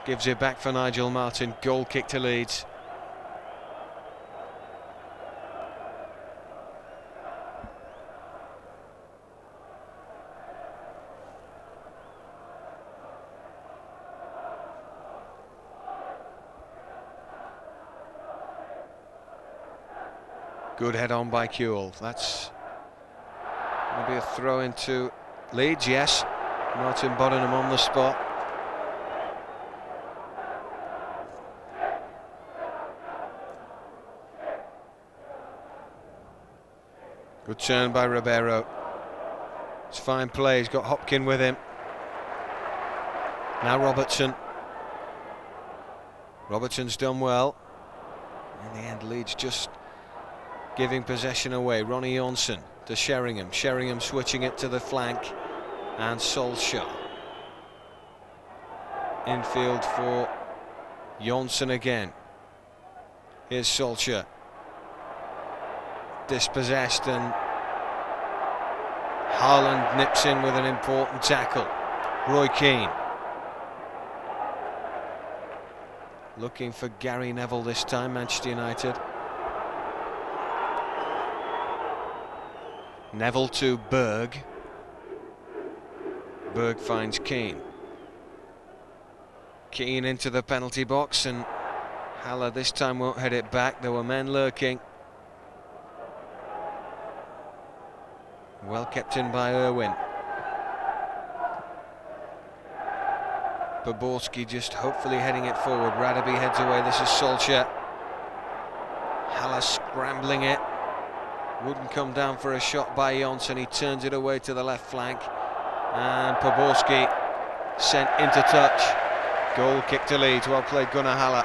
gives it back for Nigel Martin. Goal kick to Leeds. Good head on by Kewell. That's going to be a throw into Leeds, yes. Martin Bodenham on the spot. Good turn by Ribeiro. It's fine play, he's got Hopkin with him. Now Robertson. Robertson's done well. In the end, Leeds just giving possession away. Ronnie Johnson to Sheringham. Sheringham switching it to the flank. And Solskjaer. Infield for Johnson again. Here's Solskjaer. Dispossessed, and Haaland nips in with an important tackle. Roy Keane. Looking for Gary Neville this time, Manchester United. Neville to Berg. Berg finds Keane. Keane into the penalty box, and Haller this time won't head it back. There were men lurking. Well kept in by Irwin. Poborski just hopefully heading it forward. Radaby heads away. This is Solskjaer. Haller scrambling it. Wouldn't come down for a shot by Johnson. He turns it away to the left flank. And Poborski sent into touch. Goal kick to Leeds. Well played, Gunnar Haller.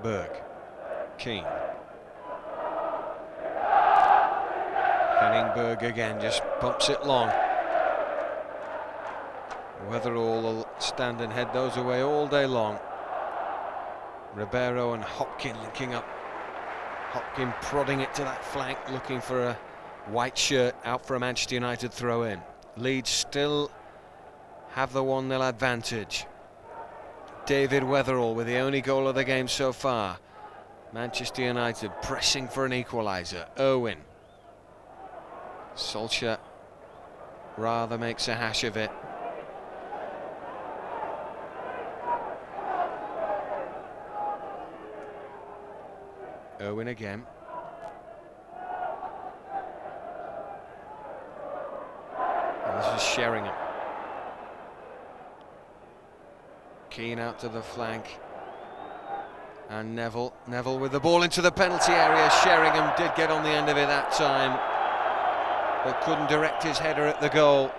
Berg. Keane. Henningberg again, just pumps it long. Weatherall will stand and head those away all day long. Ribeiro and Hopkin linking up. Hopkin prodding it to that flank, looking for a white shirt out for a Manchester United throw in. Leeds still have the 1-0 advantage. David Weatherall with the only goal of the game so far. Manchester United pressing for an equaliser. Irwin. Solskjaer rather makes a hash of it. Irwin again. And this is Sheringham. Keane out to the flank. And Neville with the ball into the penalty area. Sheringham did get on the end of it that time, but couldn't direct his header at the goal.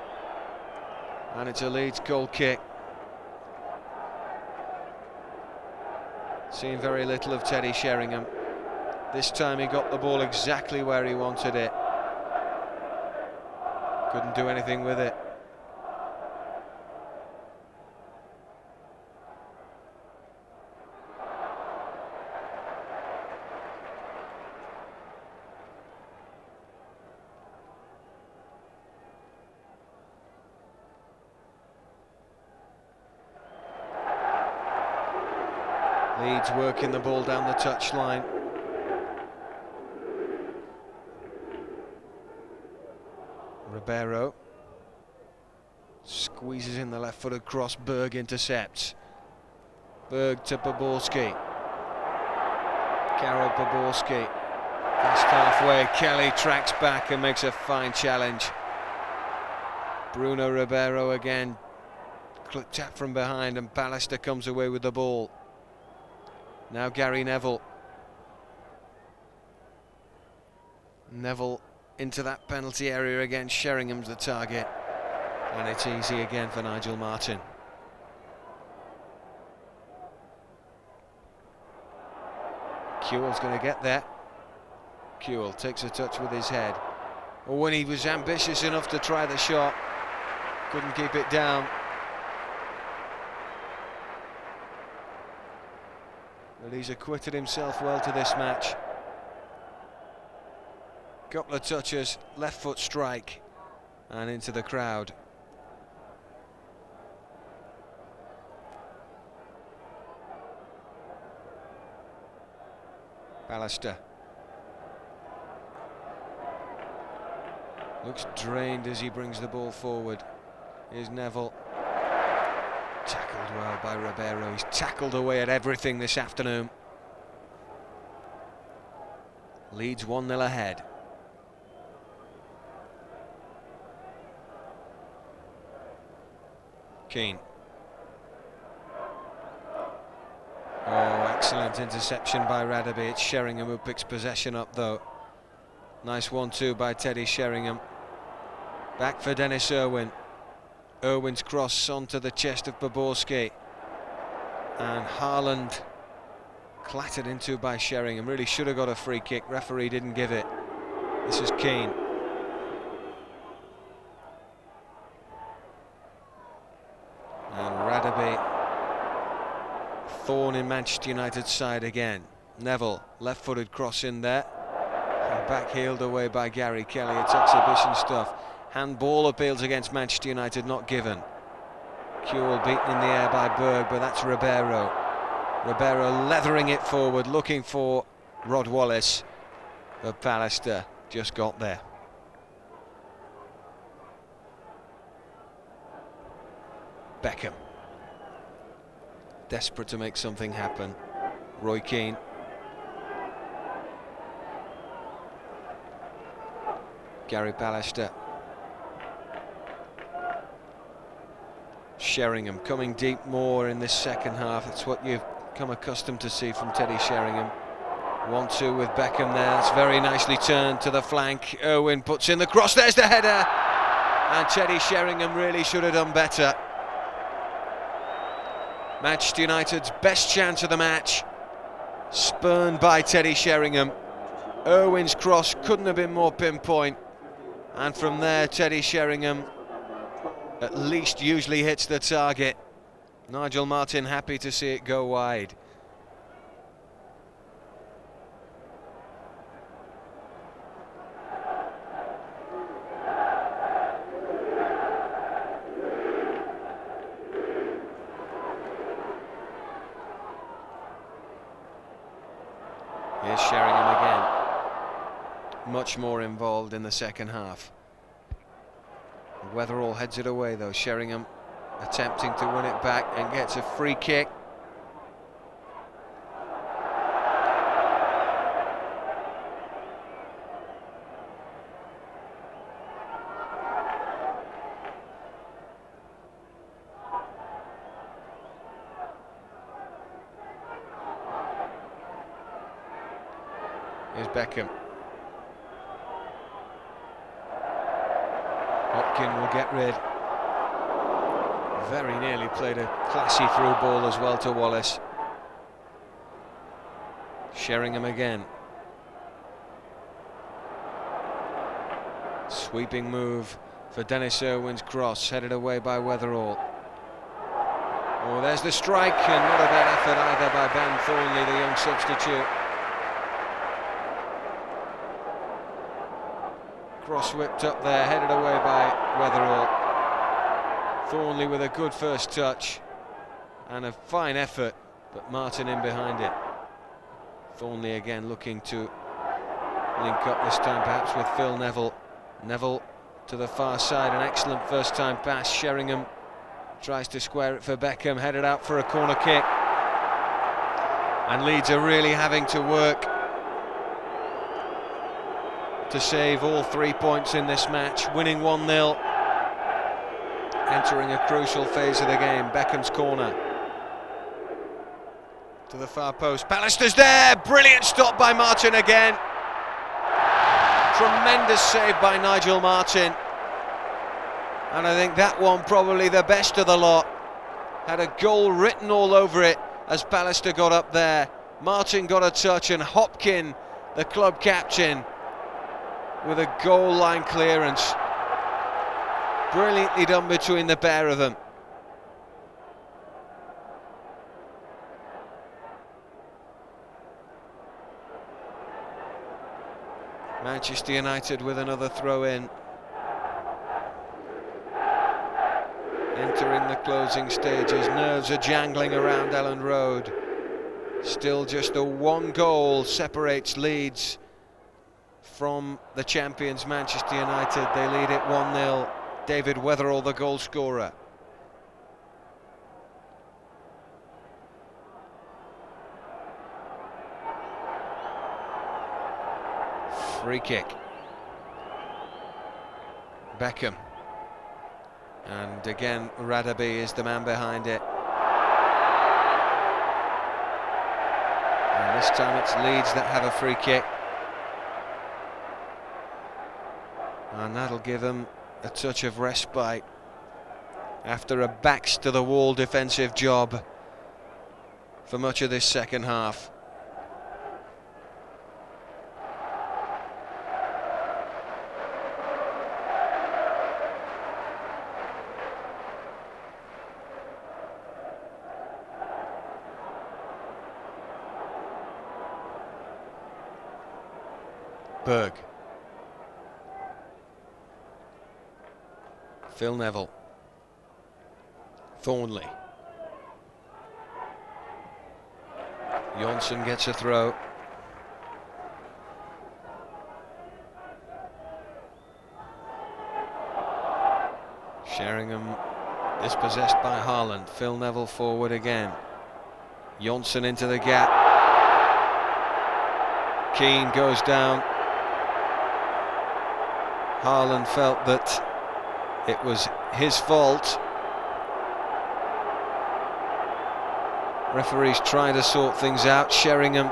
And it's a Leeds goal kick. Seen very little of Teddy Sheringham. This time he got the ball exactly where he wanted it. Couldn't do anything with it. Leeds working the ball down the touchline. Ribeiro squeezes in the left-footed cross. Berg intercepts. Berg to Poborski. Karol Poborski. Past halfway. Kelly tracks back and makes a fine challenge. Bruno Ribeiro again. Tap from behind, and Pallister comes away with the ball. Now Gary Neville. Neville into that penalty area again. Sheringham's the target. And it's easy again for Nigel Martin. Kewell's going to get there. Kewell takes a touch with his head. Or when he was ambitious enough to try the shot, couldn't keep it down. But he's acquitted himself well to this match. Couple of touches, left foot strike, and into the crowd. Pallister. Looks drained as he brings the ball forward. Here's Neville. Tackled well by Ribeiro. He's tackled away at everything this afternoon. Leeds 1-0 ahead. Keane. Oh, excellent interception by Radaby. It's Sheringham who picks possession up though. Nice 1-2 by Teddy Sheringham. Back for Dennis Irwin. Irwin's cross onto the chest of Boborski. And Haaland clattered into by Sheringham. Really should have got a free kick. Referee didn't give it. This is Keane. And Radaby. Thorn in Manchester United's side again. Neville, left-footed cross in there. And back-heeled away by Gary Kelly. It's exhibition stuff. Handball appeals against Manchester United, not given. Kewell beaten in the air by Berg, but that's Ribeiro. Ribeiro leathering it forward, looking for Rod Wallace. But Pallister just got there. Beckham. Desperate to make something happen. Roy Keane. Gary Pallister. Sheringham coming deep more in this second half. It's what you've come accustomed to see from Teddy Sheringham. 1-2 with Beckham there. It's very nicely turned to the flank. Irwin puts in the cross. There's the header. And Teddy Sheringham really should have done better. Manchester United's best chance of the match. Spurned by Teddy Sheringham. Irwin's cross couldn't have been more pinpoint. And from there, Teddy Sheringham at least usually hits the target. Nigel Martyn happy to see it go wide. Here's Sheringham again. Much more involved in the second half. Weatherall heads it away though. Sheringham attempting to win it back and gets a free kick. Here's Beckham. Hopkin will get rid. Very nearly played a classy through ball as well to Wallace. Sheringham again. Sweeping move for Dennis Irwin's cross, headed away by Weatherall. Oh, there's the strike, and not a bad effort either by Ben Thornley, the young substitute. Cross whipped up there, headed away by Weatherall. Thornley with a good first touch and a fine effort, but Martin in behind it. Thornley again looking to link up this time perhaps with Phil Neville. Neville to the far side, an excellent first time pass. Sheringham tries to square it for Beckham, headed out for a corner kick. And Leeds are really having to work to save all 3 points in this match, winning 1-0, entering a crucial phase of the game. Beckham's corner to the far post. Pallister's there, brilliant stop by Martin again. Tremendous save by Nigel Martin, and I think that one probably the best of the lot. Had a goal written all over it as Pallister got up there. Martin got a touch, and Hopkin, the club captain, with a goal line clearance. Brilliantly done between the pair of them. Manchester United with another throw in. Entering the closing stages, nerves are jangling around Elland Road. Still just a one goal separates Leeds from the champions Manchester United. They lead it 1-0. David Weatherall, the goal scorer. Free kick. Beckham. And again, Radaby is the man behind it. And this time it's Leeds that have a free kick. And that'll give them a touch of respite after a backs-to-the-wall defensive job for much of this second half. Berg. Phil Neville. Thornley. Jonsson gets a throw. Sheringham dispossessed by Haaland. Phil Neville forward again. Jonsson into the gap. Keane goes down. Haaland felt that it was his fault. Referees trying to sort things out. Sheringham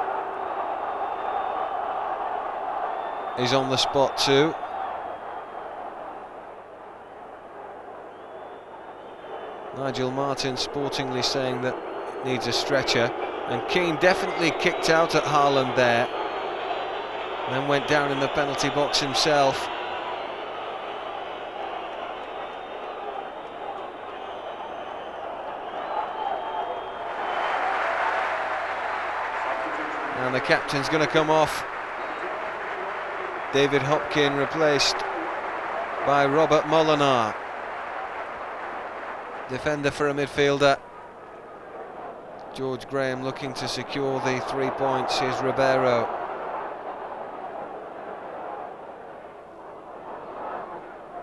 is on the spot too. Nigel Martin sportingly saying that it needs a stretcher, and Keane definitely kicked out at Haaland there, and then went down in the penalty box himself. And the captain's going to come off. David Hopkin replaced by Robert Molinar. Defender for a midfielder. George Graham looking to secure the 3 points. Here's Ribeiro.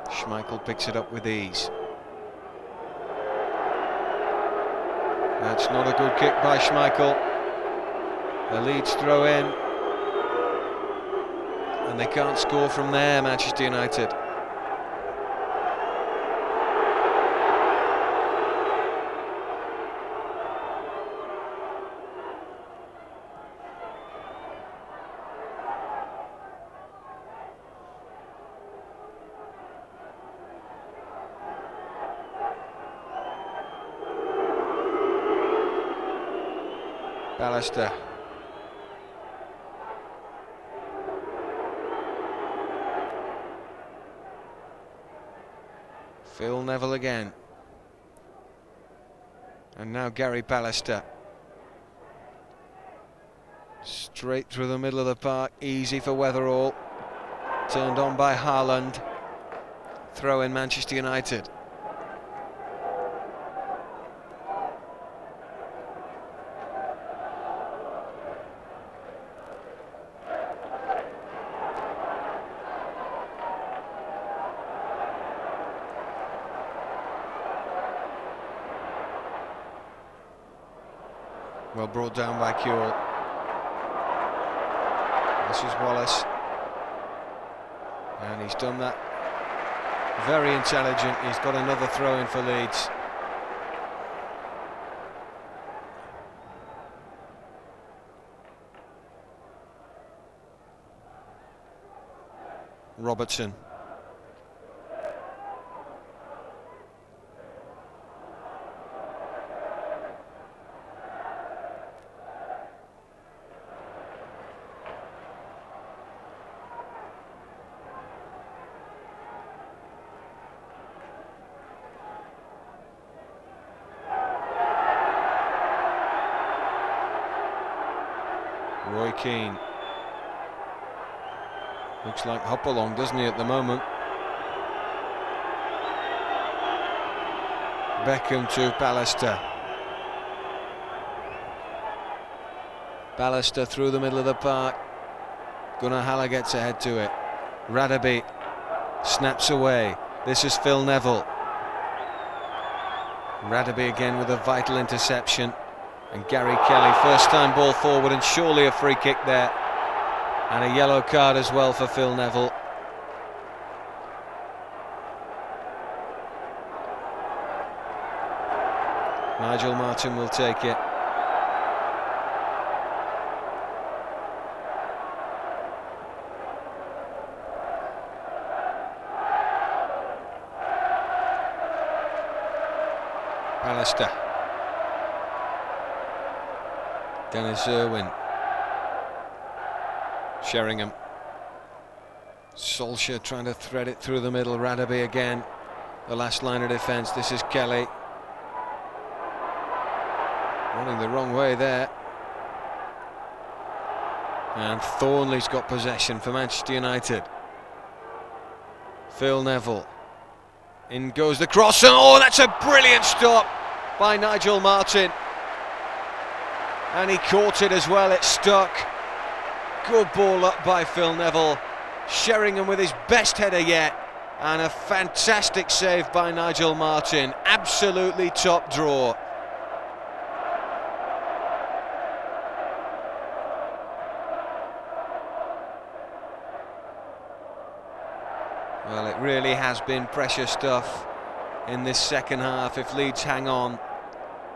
Schmeichel picks it up with ease. That's not a good kick by Schmeichel. The Leeds throw in, and they can't score from there, Manchester United. Ballister. Phil Neville again. And now Gary Ballister. Straight through the middle of the park, easy for Weatherall. Turned on by Haaland. Throw in Manchester United. Well brought down by Kewell. This is Wallace. And he's done that. Very intelligent. He's got another throw in for Leeds. Robertson. Roy Keane. Looks like Hopalong, doesn't he, at the moment? Beckham to Ballister. Ballister through the middle of the park. Gunnar Halle gets ahead to it. Radaby snaps away. This is Phil Neville. Radaby again with a vital interception. And Gary Kelly, first time ball forward, and surely a free kick there. And a yellow card as well for Phil Neville. Nigel Martyn will take it. Pallister. Dennis Irwin. Sheringham. Solskjaer trying to thread it through the middle. Radaby again. The last line of defence. This is Kelly. Running the wrong way there. And Thornley's got possession for Manchester United. Phil Neville. In goes the cross. Oh, that's a brilliant stop by Nigel Martyn. And he caught it as well, it stuck. Good ball up by Phil Neville. Sheringham with his best header yet. And a fantastic save by Nigel Martyn. Absolutely top draw. Well, it really has been pressure stuff in this second half. If Leeds hang on,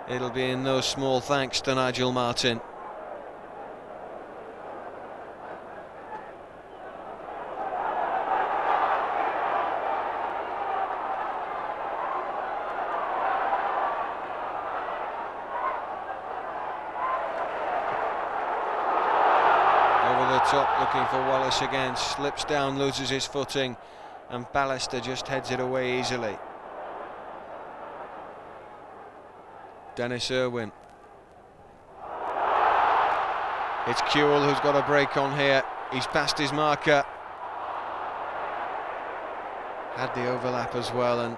it'll be in no small thanks to Nigel Martyn. Over the top, looking for Wallace again. Slips down, loses his footing. And Pallister just heads it away easily. Dennis Irwin. It's Kewell who's got a break on here. He's past his marker. Had the overlap as well, and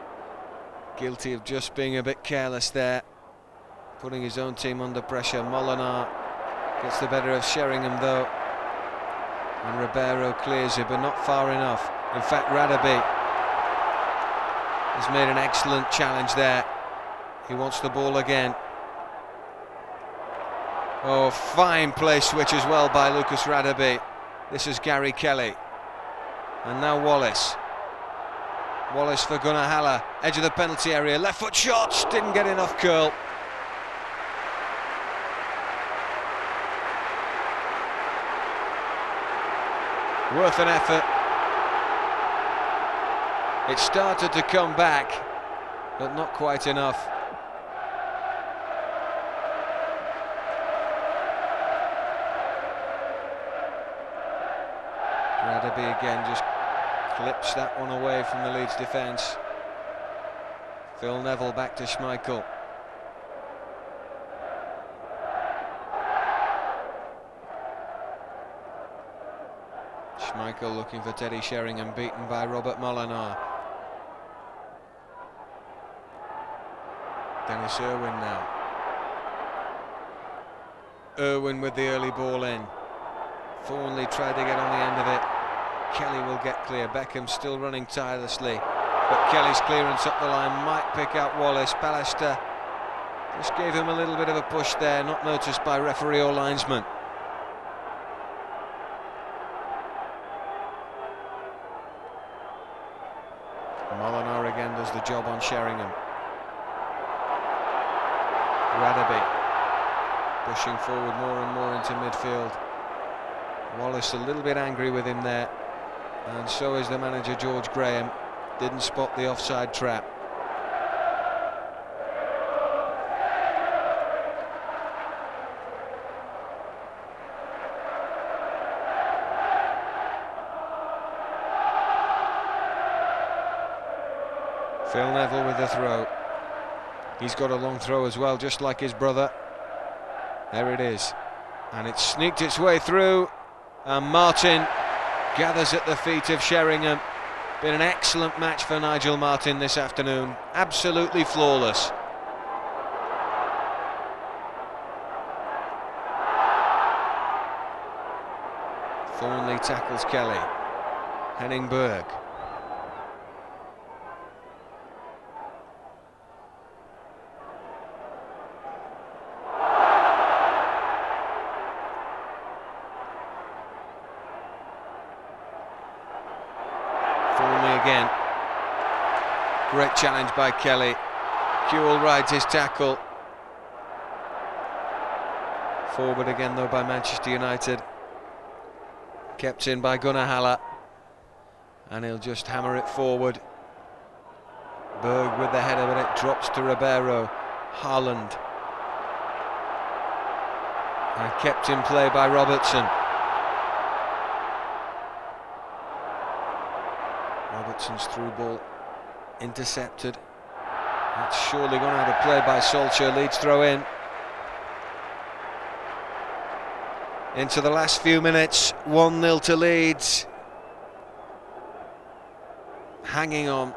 guilty of just being a bit careless there. Putting his own team under pressure. Molinar gets the better of Sheringham though. And Ribeiro clears it, but not far enough. In fact, Radaby has made an excellent challenge there. He wants the ball again. Oh, fine play switch as well by Lucas Radaby. This is Gary Kelly. And now Wallace. Wallace for Gunnar Halle. Edge of the penalty area. Left foot shots. Didn't get enough curl. Worth an effort. It started to come back, but not quite enough. Radaby again just clips that one away from the Leeds defence. Phil Neville back to Schmeichel. Schmeichel looking for Teddy Sheringham, beaten by Robert Molinar. Dennis Irwin now. Irwin with the early ball in. Thornley tried to get on the end of it. Kelly will get clear. Beckham still running tirelessly, but Kelly's clearance up the line might pick out Wallace. Pallister just gave him a little bit of a push there, not noticed by referee or linesman. Molinar again does the job on Sheringham. Radaby pushing forward more and more into midfield. Wallace a little bit angry with him there, and so is the manager George Graham. Didn't spot the offside trap. Phil Neville with the throw. He's got a long throw as well, just like his brother. There it is. And it sneaked its way through. And Martyn gathers at the feet of Sheringham. Been an excellent match for Nigel Martyn this afternoon. Absolutely flawless. Thornley tackles Kelly. Henningberg. Thornley again. Great challenge by Kelly. Kewell rides his tackle. Forward again though by Manchester United. Kept in by Gunnar Haller. And he'll just hammer it forward. Berg with the header, but it drops to Ribeiro. Haaland. And kept in play by Robertson. Robertson's through ball intercepted. That's surely gone out of play by Solskjaer. Leeds throw in. Into the last few minutes, 1-0 to Leeds. Hanging on.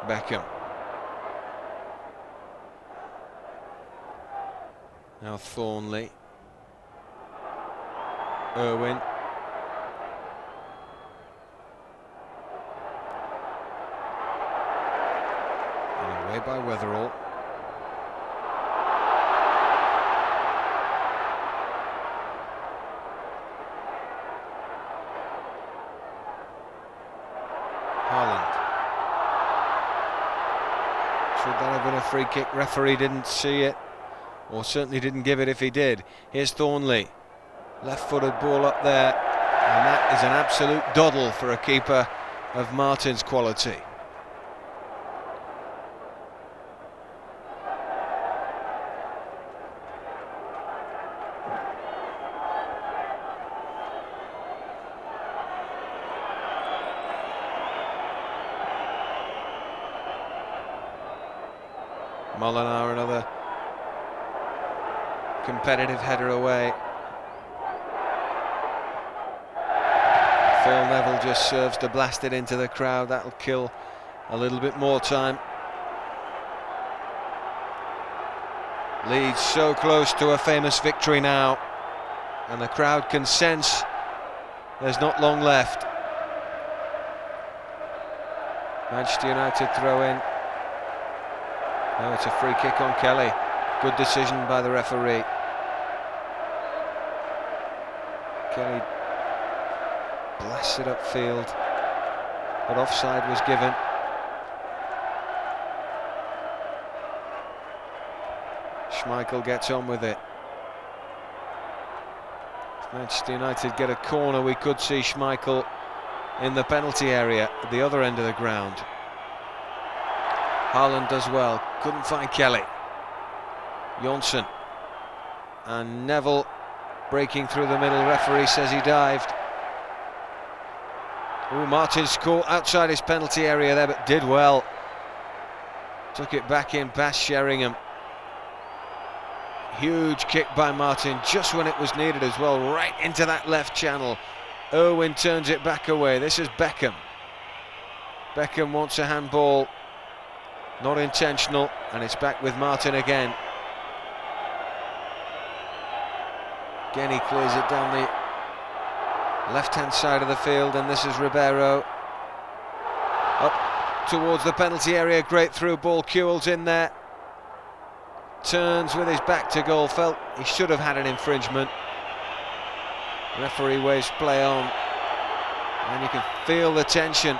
Beckham. Now Thornley. Irwin. And away by Weatherall. Haaland. Should that have been a free kick? Referee didn't see it, or certainly didn't give it if he did. Here's Thornley. Left-footed ball up there, and that is an absolute doddle for a keeper of Martin's quality. Molinar, another competitive header away. Phil Neville just serves to blast it into the crowd. That'll kill a little bit more time. Leeds so close to a famous victory now, and the crowd can sense there's not long left. Manchester United throw in. Oh, it's a free kick on Kelly. Good decision by the referee. Kelly blasted upfield, but offside was given. Schmeichel gets on with it. If Manchester United get a corner, we could see Schmeichel in the penalty area at the other end of the ground. Haaland does well, couldn't find Kelly. Johnson and Neville breaking through the middle. Referee says he dived. Oh, Martin's caught outside his penalty area there, but did well. Took it back in past Sheringham. Huge kick by Martin, just when it was needed as well, right into that left channel. Irwin turns it back away. This is Beckham. Beckham wants a handball. Not intentional, and it's back with Martin again. Again, he clears it down the left-hand side of the field, and this is Ribeiro. Up towards the penalty area, great through ball. Kewell's in there. Turns with his back to goal, felt he should have had an infringement. Referee waves play on, and you can feel the tension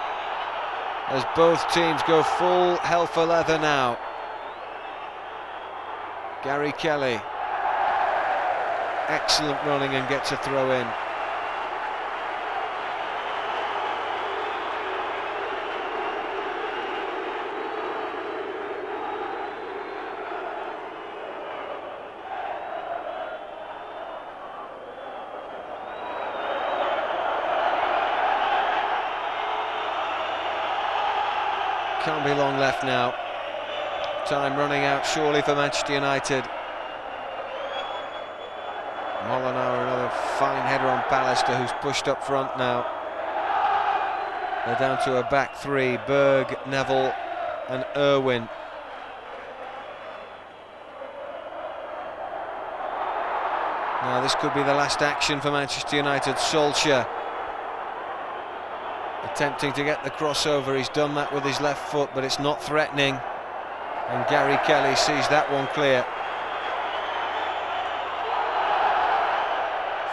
as both teams go full hell for leather now. Gary Kelly, excellent running, and gets a throw in. Can't be long left now. Time running out surely for Manchester United. Molinar, another fine header on Pallister, who's pushed up front now. They're down to a back three: Berg, Neville and Irwin. Now this could be the last action for Manchester United. Solskjaer attempting to get the crossover. He's done that with his left foot, but it's not threatening. And Gary Kelly sees that one clear.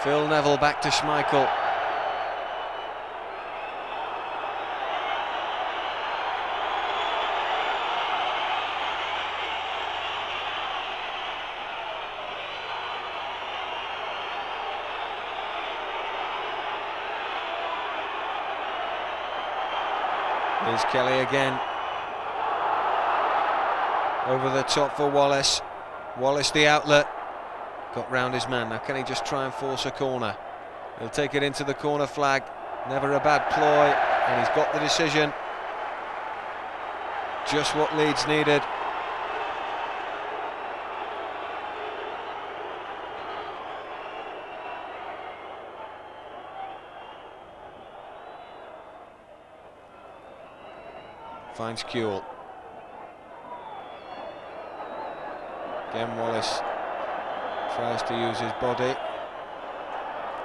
Phil Neville back to Schmeichel. Here's Kelly again. Over the top for Wallace. Wallace the outlet. Got round his man. Now can he just try and force a corner? He'll take it into the corner flag. Never a bad ploy. And he's got the decision. Just what Leeds needed. Finds Kewell. Again Wallace tries to use his body.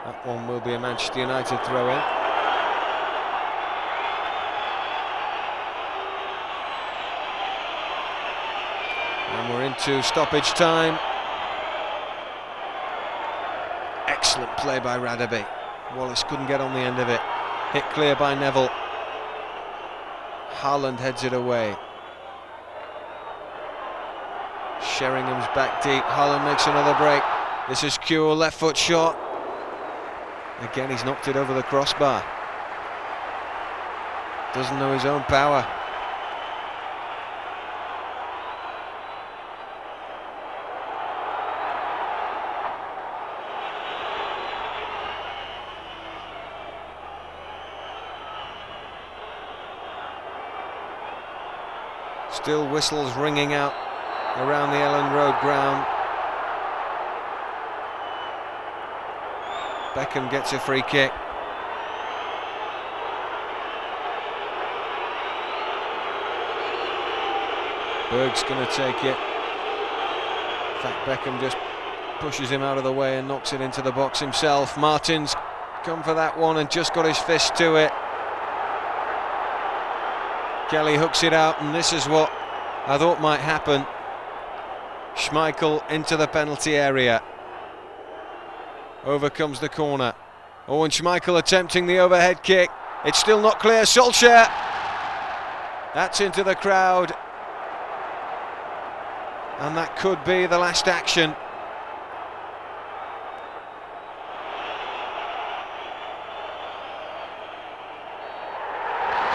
That one will be a Manchester United throw-in. And we're into stoppage time. Excellent play by Radaby. Wallace couldn't get on the end of it. Hit clear by Neville. Haaland heads it away. Sheringham's back deep. Haaland makes another break. This is Kewell, left foot shot. Again, he's knocked it over the crossbar. Doesn't know his own power. Still whistles ringing out around the Ellen Road ground. Beckham gets a free kick. Berg's going to take it. In fact, Beckham just pushes him out of the way and knocks it into the box himself. Martin's come for that one and just got his fist to it. Kelly hooks it out, and this is what I thought might happen. Schmeichel into the penalty area. Over comes the corner. Oh, and Schmeichel attempting the overhead kick. It's still not clear. Solskjaer. That's into the crowd. And that could be the last action.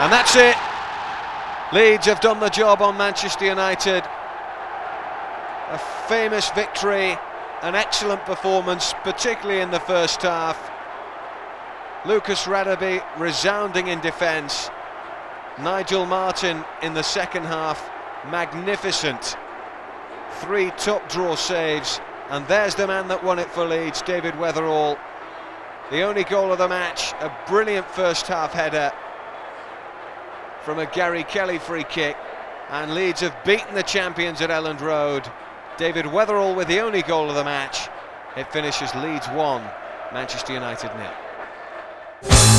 And that's it. Leeds have done the job on Manchester United. A famous victory, an excellent performance, particularly in the first half. Lucas Radaby resounding in defence. Nigel Martin in the second half, magnificent. 3 top draw saves, and there's the man that won it for Leeds, David Weatherall. The only goal of the match, a brilliant first half header from a Gary Kelly free kick, and Leeds have beaten the champions at Elland Road. David Weatherall with the only goal of the match. It finishes Leeds 1, Manchester United 0.